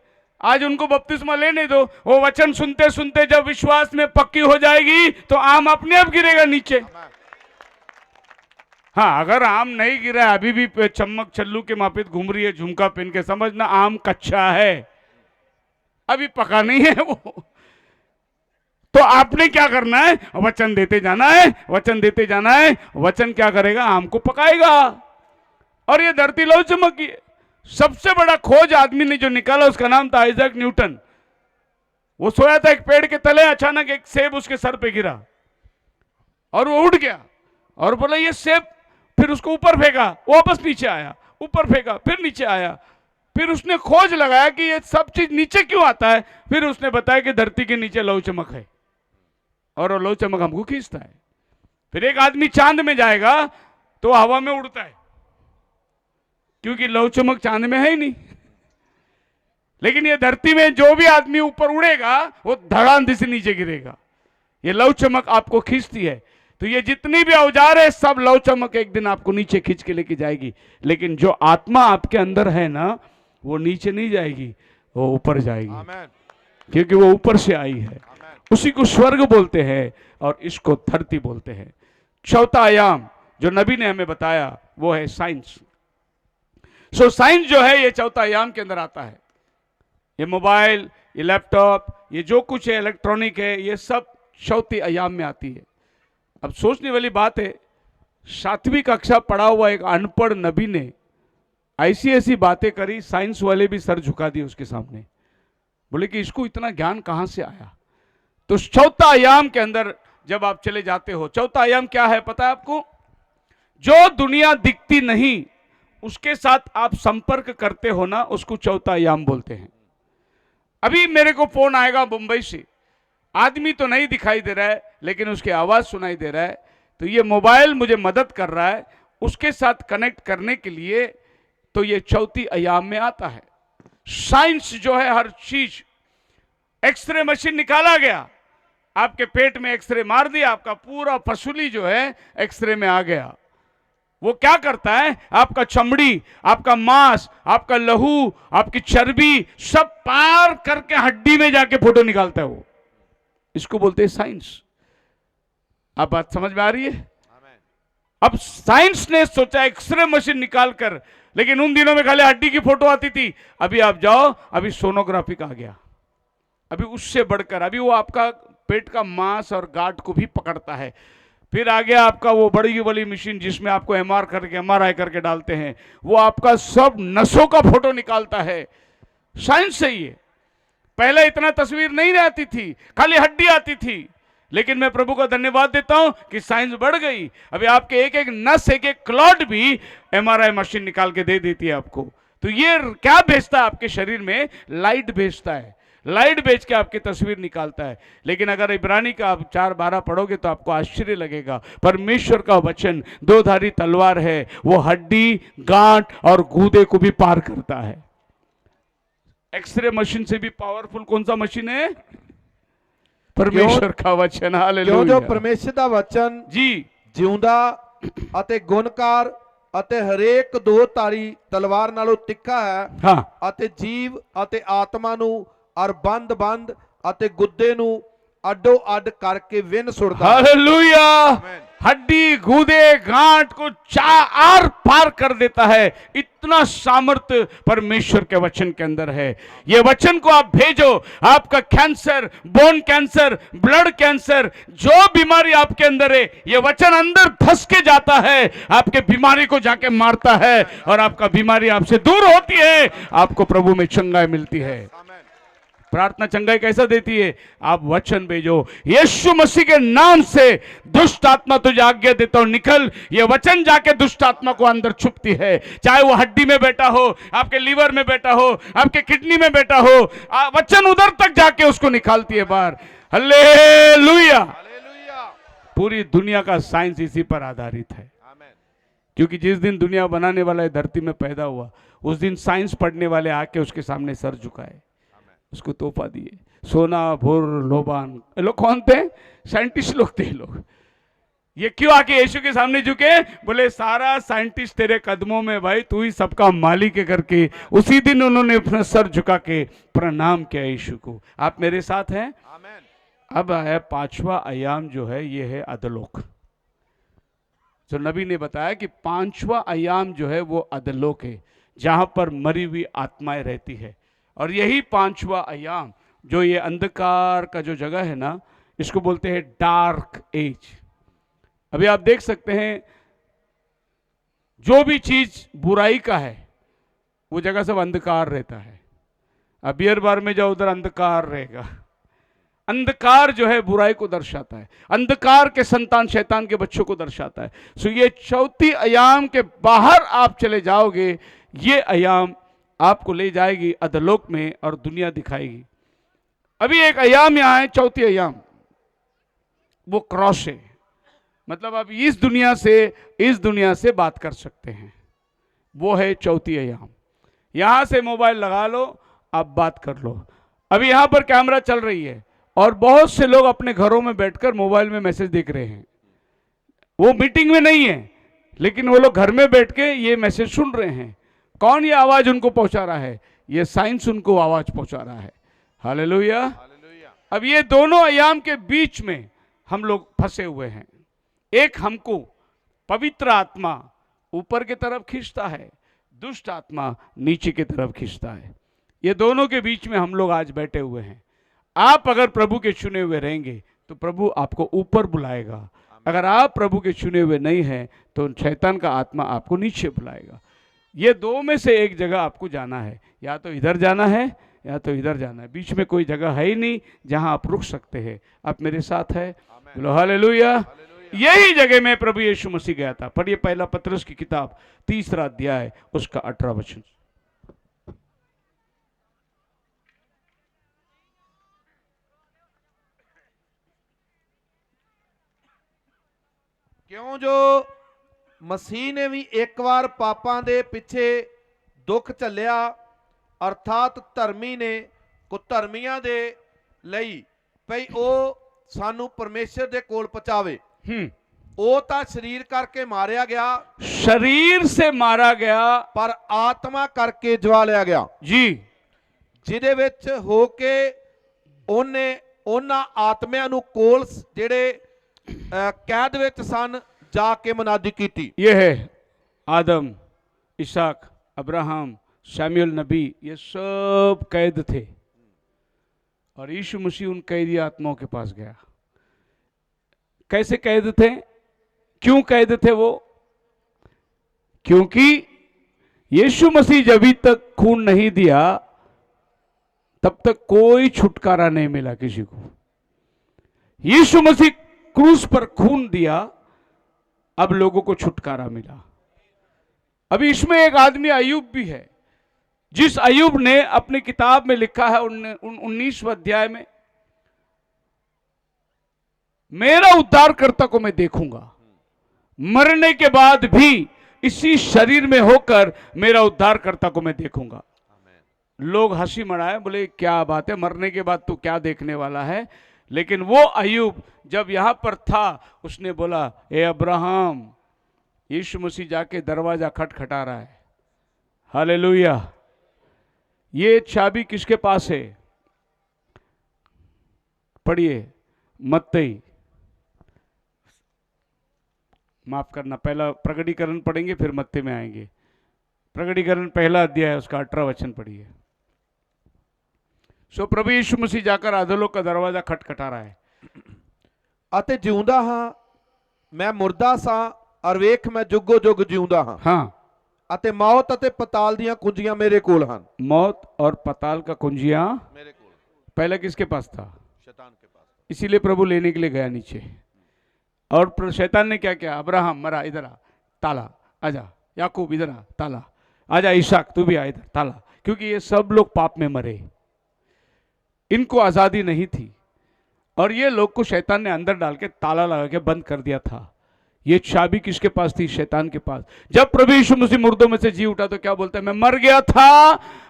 आज उनको बपतिस्मा लेने दो, वो वचन सुनते सुनते जब विश्वास में पक्की हो जाएगी तो आम अपने आप गिरेगा नीचे। हाँ, अगर आम नहीं गिरा है, अभी भी चम्मक चल्लू के मापित घूम रही है झुमका पहन के, समझना आम कच्चा है, अभी पका नहीं है वो। तो आपने क्या करना है, वचन देते जाना है, वचन देते जाना है। वचन क्या करेगा, आम को पकाएगा। और ये धरती लौ चमकी है। सबसे बड़ा खोज आदमी ने जो निकाला उसका नाम था आइजैक न्यूटन। वो सोया था एक पेड़ के तले, अचानक एक सेब उसके सर पे गिरा और वो उठ गया और बोला ये सेब। फिर उसको ऊपर फेंका, वो वापस नीचे आया, ऊपर फेंका, फिर नीचे आया। फिर उसने खोज लगाया कि ये सब चीज नीचे क्यों आता है। फिर उसने बताया कि धरती के नीचे लौ चमक है और वो लौ चमक हमको खींचता है। फिर एक आदमी चांद में जाएगा तो हवा में उड़ता है, क्योंकि लौ चमक चांद में है ही नहीं। लेकिन ये धरती में जो भी आदमी ऊपर उड़ेगा वो धड़ाम से नीचे गिरेगा। ये लौ चमक आपको खींचती है। तो ये जितनी भी औजार है सब लौ चमक एक दिन आपको नीचे खींच के लेके जाएगी, लेकिन जो आत्मा आपके अंदर है ना वो नीचे नहीं जाएगी, वो ऊपर जाएगी, आमेन, क्योंकि वो ऊपर से आई है। आमेन, उसी को स्वर्ग बोलते हैं और इसको धरती बोलते हैं। चौथा आयाम जो नबी ने हमें बताया वो है साइंस। सो साइंस जो है ये चौथा आयाम के अंदर आता है। ये मोबाइल, ये लैपटॉप, ये जो कुछ है इलेक्ट्रॉनिक है, ये सब चौथे आयाम में आती है। अब सोचने वाली बात है, 7वीं कक्षा पढ़ा हुआ एक अनपढ़ नबी ने ऐसी ऐसी बातें करी, साइंस वाले भी सर झुका दिए उसके सामने, बोले कि इसको इतना ज्ञान कहां से आया। तो चौथा आयाम के अंदर जब आप चले जाते हो, चौथा आयाम क्या है पता है आपको? जो दुनिया दिखती नहीं उसके साथ आप संपर्क करते हो ना, उसको चौथा आयाम बोलते हैं। अभी मेरे को फोन आएगा मुंबई से, आदमी तो नहीं दिखाई दे रहा है लेकिन उसकी आवाज सुनाई दे रहा है, तो ये मोबाइल मुझे मदद कर रहा है उसके साथ कनेक्ट करने के लिए, तो ये चौथी आयाम में आता है। साइंस जो है हर चीज, एक्सरे मशीन निकाला गया, आपके पेट में एक्सरे मार दिया, आपका पूरा फसूली जो है एक्सरे में आ गया। वो क्या करता है, आपका चमड़ी, आपका मांस, आपका लहू, आपकी चर्बी सब पार करके हड्डी में जाके फोटो निकालता है वो। इसको बोलते हैं साइंस। आप बात समझ में आ रही है? अब साइंस ने सोचा एक्सरे मशीन निकालकर, लेकिन उन दिनों में खाली हड्डी की फोटो आती थी। अभी आप जाओ, अभी सोनोग्राफी का आ गया, अभी उससे बढ़कर, अभी वो आपका पेट का मांस और गांठ को भी पकड़ता है। फिर आ गया आपका वो बड़ी वाली मशीन जिसमें आपको एमआरआई करके डालते हैं, वो आपका सब नसों का फोटो निकालता है। साइंस से ही है। पहले इतना तस्वीर नहीं आती थी, खाली हड्डी आती थी, लेकिन मैं प्रभु का धन्यवाद देता हूं कि साइंस बढ़ गई। अभी आपके एक एक नस, एक एक क्लॉट भी एमआरआई मशीन निकाल के दे देती है आपको। तो ये क्या भेजता है आपके शरीर में? लाइट भेजता है, लाइट भेज के आपकी तस्वीर निकालता है। लेकिन अगर इब्रानी का आप 4:12 पढ़ोगे तो आपको आश्चर्य लगेगा। परमेश्वर का वचन दो-धारी तलवार है, वो हड्डी, गांठ और गूदे को भी पार करता है। एक्सरे मशीन से भी पावरफुल कौन सा मशीन है? परमेश्वर का वचन। हालेलुया। ਜੋ ਪਰਮੇਸ਼ਰ ਦਾ ਵਚਨ जी ਜਿਉਂਦਾ ਅਤੇ ਗੁਣਕਾਰ ਅਤੇ ਹਰੇਕ ਦੋ ਧਾਰੀ ਤਲਵਾਰ ਨਾਲੋਂ ਤਿੱਖਾ ਹੈ हाँ, ਅਤੇ ਜੀਵ ਅਤੇ ਆਤਮਾ ਨੂੰ ਔਰ ਬੰਦ ਅਤੇ ਗੁੱਦੇ ਨੂੰ ਅੱਡੋ ਅੱਡ ਕਰਕੇ ਵਿੰਨ ਸੁੱਟਦਾ ਹੈ। हालेलुया। आमेन। हड्डी, गूदे, गांठ को आर पार कर देता है। इतना सामर्थ्य परमेश्वर के वचन के अंदर है। ये वचन को आप भेजो, आपका cancer, bone cancer, blood cancer, जो बीमारी आपके अंदर है, ये वचन अंदर फंस के जाता है, आपके बीमारी को जाके मारता है और आपका बीमारी आपसे दूर होती है, आपको प्रभु में चंगाई मिलती है। प्रार्थना चंगाई कैसा देती है? आप वचन भेजो, यीशु मसीह के नाम से दुष्ट आत्मा तुझे आज्ञा देता हूं निकल। ये वचन जाके दुष्ट आत्मा को अंदर छुपती है, चाहे वो हड्डी में बैठा हो, आपके लीवर में बैठा हो, आपके किडनी में बैठा हो, वचन उधर तक जाके उसको निकालती है बाहर। हालेलुया। हालेलुया। पूरी दुनिया का साइंस इसी पर आधारित है, आमेन। क्योंकि जिस दिन दुनिया बनाने वाला धरती में पैदा हुआ, उस दिन साइंस पढ़ने वाले आके उसके सामने सर झुकाए, उसको तोहफा दिए। सोना, भुर, लोबान, ये लोग कौन थे? साइंटिस्ट लोग थे लोग। ये क्यों आके यीशु के सामने झुके? बोले सारा साइंटिस्ट तेरे कदमों में भाई, तू ही सबका मालिक है करके उसी दिन उन्होंने अपना सर झुका के प्रणाम किया यीशु को। आप मेरे साथ हैं? आमेन। अब है 5वां आयाम जो है, ये है अधलोक। जो नबी ने बताया कि 5वां आयाम जो है वो अधलोक है, जहां पर मरी हुई आत्माएं रहती है। और यही 5वां आयाम जो ये अंधकार का जो जगह है ना, इसको बोलते हैं डार्क एज। अभी आप देख सकते हैं, जो भी चीज बुराई का है वो जगह सब अंधकार रहता है। अब बियर बार में जाओ, उधर अंधकार रहेगा। अंधकार जो है बुराई को दर्शाता है, अंधकार के संतान शैतान के बच्चों को दर्शाता है। सो ये चौथी आयाम के बाहर आप चले जाओगे, ये आयाम आपको ले जाएगी अधलोक में और दुनिया दिखाएगी। अभी एक आयाम यहां है, चौथी आयाम, वो क्रॉस है। मतलब आप इस दुनिया से बात कर सकते हैं, वो है चौथी आयाम। यहां से मोबाइल लगा लो, आप बात कर लो। अभी यहां पर कैमरा चल रही है और बहुत से लोग अपने घरों में बैठकर मोबाइल में मैसेज देख रहे हैं। वो मीटिंग में नहीं है, लेकिन वो लोग घर में बैठ के ये मैसेज सुन रहे हैं। कौन ये आवाज उनको पहुंचा रहा है? ये साइंस उनको आवाज पहुंचा रहा है। हालेलुया। अब ये दोनों अयाम के बीच में हम लोग फंसे हुए हैं। एक हमको पवित्र आत्मा ऊपर की तरफ खींचता है, दुष्ट आत्मा नीचे की तरफ खींचता है। ये दोनों के बीच में हम लोग आज बैठे हुए हैं। आप अगर प्रभु के चुने हुए रहेंगे तो प्रभु आपको ऊपर बुलाएगा। अगर आप प्रभु के चुने हुए नहीं हैं तो शैतान का आत्मा आपको नीचे बुलाएगा। ये दो में से एक जगह आपको जाना है, या तो इधर जाना है या तो इधर जाना है। बीच में कोई जगह है ही नहीं जहां आप रुक सकते हैं। आप मेरे साथ है, बोलो हालेलुया। यही जगह में प्रभु यीशु मसीह गया था। पढ़िए पहला पतरस की किताब 3 अध्याय उसका 18 वचन। ਕਿਉਂ ਜੋ ਮਸੀਹ ਨੇ ਵੀ ਇੱਕ ਵਾਰ ਪਾਪਾਂ ਦੇ ਪਿੱਛੇ ਦੁੱਖ ਝੱਲਿਆ, ਅਰਥਾਤ ਧਰਮੀ ਨੇ ਕੁਧਰਮੀਆਂ ਦੇ ਲਈ, ਭਈ ਉਹ ਸਾਨੂੰ ਪਰਮੇਸ਼ਰ ਦੇ ਕੋਲ ਪਹੁੰਚਾਵੇ। ਉਹ ਤਾਂ ਸਰੀਰ ਕਰਕੇ ਮਾਰਿਆ ਗਿਆ, शरीर से मारा गया, ਪਰ ਆਤਮਾ ਕਰਕੇ ਜਵਾਲਿਆ ਗਿਆ, जी, ਜਿਹਦੇ ਵਿੱਚ ਹੋ ਕੇ ਉਹਨੇ ਉਹਨਾਂ ਆਤਮਿਆਂ ਨੂੰ ਕੋਲ ਜਿਹੜੇ कैद विच सन जाके मुनादी कीती। ये है आदम, इसहाक, अब्राहम, शमूएल नबी, ये सब कैद थे और यीशु मसीह उन कैदी आत्माओं के पास गया। कैसे कैद थे? क्यों कैद थे वो? क्योंकि यीशु मसीह जब तक खून नहीं दिया तब तक कोई छुटकारा नहीं मिला किसी को। यीशु मसीह क्रूस पर खून दिया, अब लोगों को छुटकारा मिला। अभी इसमें एक आदमी अय्यूब भी है, जिस अय्यूब ने अपनी किताब में लिखा है 19वें अध्याय में, मेरा उद्धारकर्ता को मैं देखूंगा, मरने के बाद भी इसी शरीर में होकर मेरा उद्धारकर्ता को मैं देखूंगा। लोग हंसी मनाए, बोले क्या बात है, मरने के बाद तू क्या देखने वाला है? लेकिन वो अय्यूब जब यहां पर था, उसने बोला, ए अब्राहम, यीशु मसीह जाके दरवाजा खटखटा रहा है। हालेलुया। ये चाबी किसके पास है? पढ़िए मत्ती, माफ करना, पहला प्रकटीकरण पढ़ेंगे फिर मत्ती में आएंगे। प्रकटीकरण पहला अध्याय उसका 18 वचन पढ़िए। सो प्रभु यीशु मसीह जाकर अधोलोक का दरवाजा खटखटा रहा है। ਅਤੇ ਜਿਉਂਦਾ ਹਾਂ, ਮੈਂ ਮੁਰਦਾ ਸਾਂ, ਔਰ ਵੇਖ ਮੈਂ ਜੁਗੋ ਜੁਗ ਜਿਉਂਦਾ ਹਾਂ। हाँ, ਅਤੇ ਮੌਤ ਅਤੇ ਪਤਾਲ ਦੀਆਂ ਕੁੰਜੀਆਂ ਮੇਰੇ ਕੋਲ ਹਨ। मौत और पताल का कुंजियां ਮੇਰੇ ਕੋਲ, पहले किसके पास था? शैतान के पास। इसीलिए प्रभु लेने के लिए गया नीचे। और शैतान ने क्या किया? अब्राहम मरा, इधर आ, ताला, आजा। याकूब इधर आ, ताला, आजा। इसहाक तू भी आ इधर, ताला। क्योंकि ये सब लोग पाप में मरे, इनको आजादी नहीं थी, और ये लोग को शैतान ने अंदर डाल के ताला लगा के बंद कर दिया था। ये चाबी किसके पास थी? शैतान के पास। जब प्रभु यीशु मसीह मुर्दों में से जी उठा तो क्या बोलता है? मैं मर गया था,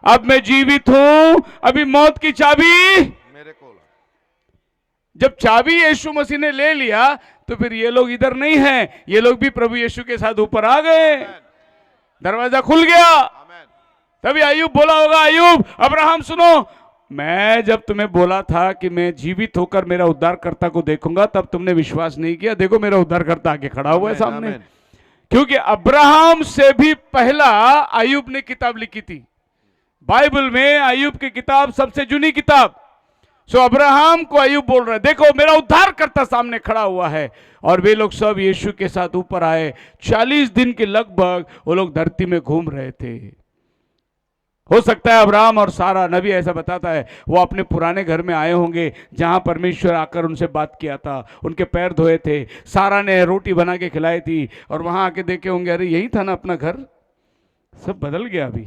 अब मैं जीवित हूं, अभी मौत की चाबी मेरे कोल। जब चाबी यीशु मसीह ने ले लिया तो फिर ये लोग इधर नहीं हैं, ये लोग भी प्रभु यीशु के साथ ऊपर आ गए, दरवाजा खुल गया। तभी अय्यूब बोला होगा, अय्यूब, अब्राहम सुनो, मैं जब तुम्हें बोला था कि मैं जीवित होकर मेरा उद्धारकर्ता को देखूंगा तब तुमने विश्वास नहीं किया। देखो मेरा उद्धारकर्ता आगे खड़ा हुआ है सामने। क्योंकि अब्राहम से भी पहला अय्यूब ने किताब लिखी थी। बाइबल में अय्यूब की किताब सबसे जुनी किताब। सो अब्राहम को अय्यूब बोल रहा है, देखो मेरा उद्धारकर्ता सामने खड़ा हुआ है। और वे लोग सब यीशु के साथ ऊपर आए। 40 दिन के लगभग वो लोग धरती में घूम रहे थे। हो सकता है अब्राहम और सारा, नबी ऐसा बताता है, वो अपने पुराने घर में आए होंगे जहां परमेश्वर आकर उनसे बात किया था, उनके पैर धोए थे, सारा ने रोटी बना के खिलाई थी, और वहां आके देखे होंगे, अरे यही था ना अपना घर। सब बदल गया, अभी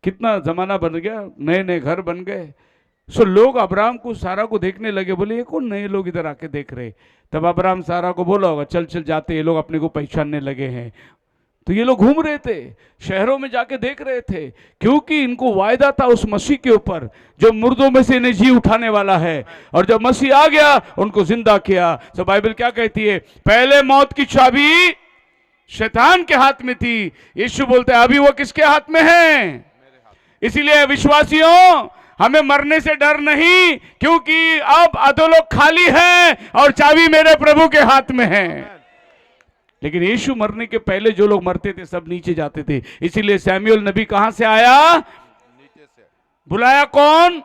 कितना जमाना बन गया, नए नए घर बन गए। सो लोग अब्राहम को, सारा को देखने लगे, बोले ये कौन नए लोग इधर आके देख रहे। तब अब्राहम सारा को बोला होगा, चल चल जाते, ये लोग अपने को पहचानने लगे हैं। तो ये लोग घूम रहे थे, शहरों में जाके देख रहे थे, क्योंकि इनको वायदा था उस मसीह के ऊपर जो मुर्दों में से इन्हें जी उठाने वाला है। और जब मसीह आ गया उनको जिंदा किया। तो बाइबल क्या कहती है? पहले मौत की चाबी शैतान के हाथ में थी, यीशु बोलते हैं अभी वो किसके हाथ में है? इसीलिए विश्वासियों, हमें मरने से डर नहीं, क्योंकि अब अधोलोक खाली है और चाबी मेरे प्रभु के हाथ में है। लेकिन यीशु मरने के पहले जो लोग मरते थे सब नीचे जाते थे। इसीलिए सैमुएल नबी कहां से आया? नीचे से। बुलाया कौन?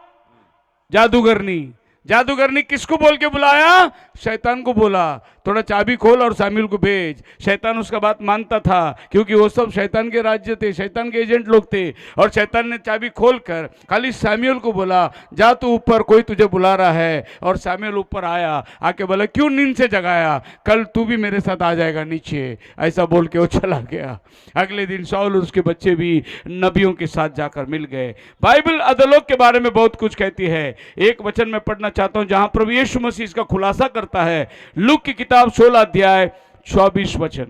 जादूगरनी। जादूगरनी किसको बोल के बुलाया? शैतान को बोला थोड़ा चाबी खोल और सामुएल को भेज। शैतान उसका बात मानता था, क्योंकि वो सब शैतान के राज्य थे, शैतान के एजेंट लोग थे। और शैतान ने चाबी खोलकर खाली सामुएल को बोला जा तू ऊपर, कोई तुझे बुला रहा है। और सामुएल ऊपर आया, आके बोला क्यों नींद से जगाया? कल तू भी मेरे साथ आ जाएगा नीचे। ऐसा बोल के वो चला गया। अगले दिन शाऊल और उसके बच्चे भी नबियों के साथ जाकर मिल गए। बाइबल अधोलोक के बारे में बहुत कुछ कहती है। एक वचन में पढ़ना चाहता हूं जहां प्रभु यीशु मसीह इसका खुलासा करता है। लूक की किताब 16 अध्याय 24 वचन।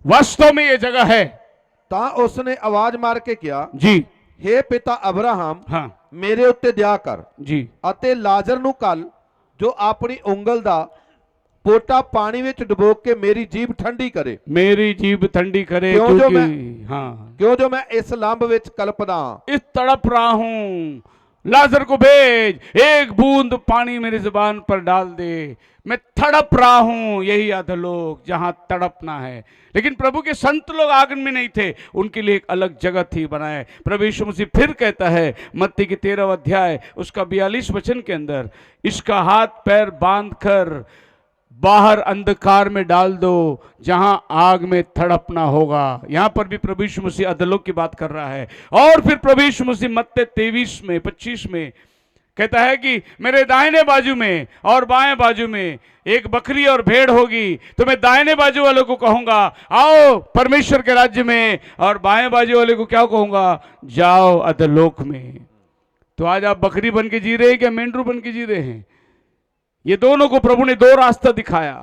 वास्तव में यह जगह है। ਤਾਂ ਉਸਨੇ ਆਵਾਜ਼ ਮਾਰ ਕੇ ਕਿਹਾ, जी हे ਪਿਤਾ ਅਬਰਾਹਮ, हाँ ਮੇਰੇ ਉੱਤੇ ਦਇਆ ਕਰ जी ਅਤੇ ਲਾਜ਼ਰ ਨੂੰ ਕੱਲ, ਜੋ ਆਪਣੀ ਉਂਗਲ ਦਾ ਪੋਟਾ ਪਾਣੀ ਵਿੱਚ ਡੁਬੋ ਕੇ ਮੇਰੀ ਜੀਭ ਠੰਡੀ ਕਰੇ, मेरी जीभ ठंडी करे, क्यों जो क्योंकि हाँ ਕਿਉਂ ਜੋ ਮੈਂ ਇਸ ਲੰਬ ਵਿੱਚ ਕਲਪਦਾ ਹਾਂ। इस तड़प रहा हूं, लाजर को भेज, एक बूंद पानी मेरी जुबान पर डाल दे, मैं तड़प रहा हूं। यही अधोलोक जहां तड़पना है। लेकिन प्रभु के संत लोग आंगन में नहीं थे, उनके लिए एक अलग जगह थी बनाए। प्रभु यीशु मसीह फिर कहता है मत्ती के 13 अध्याय उसका 42 वचन के अंदर, इसका हाथ पैर बांध कर बाहर अंधकार में डाल दो जहां आग में तड़पना होगा। यहां पर भी प्रभु यीशु मसीह अधोलोक की बात कर रहा है। और फिर प्रभु यीशु मसीह मत्ती 23 में 25 में कहता है कि मेरे दाहिने बाजू में और बाएं बाजू में एक बकरी और भेड़ होगी, तो मैं दाहिने बाजू वालों को कहूंगा आओ परमेश्वर के राज्य में, और बाएं बाजू वाले को क्या कहूंगा? जाओ अधोलोक में। तो आज आप बकरी बन के जी रहे हैं क्या मेंढरू बन के जी रहे हैं? ये दोनों को प्रभु ने दो रास्ता दिखाया।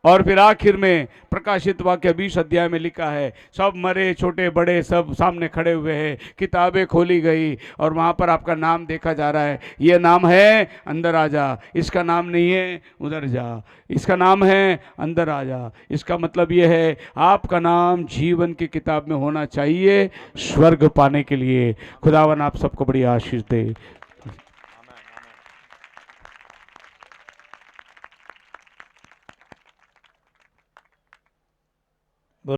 और फिर आखिर में प्रकाशित वाक्य 20 अध्याय में लिखा है सब मरे छोटे बड़े सब सामने खड़े हुए हैं, किताबें खोली गई और वहां पर आपका नाम देखा जा रहा है। ये नाम है अंदर आ जा, इसका नाम नहीं है उधर जा, इसका नाम है अंदर आ जा। इसका मतलब ये है आपका नाम जीवन की किताब में होना चाहिए स्वर्ग पाने के लिए। खुदावन आप सबको बड़ी आशीष दे।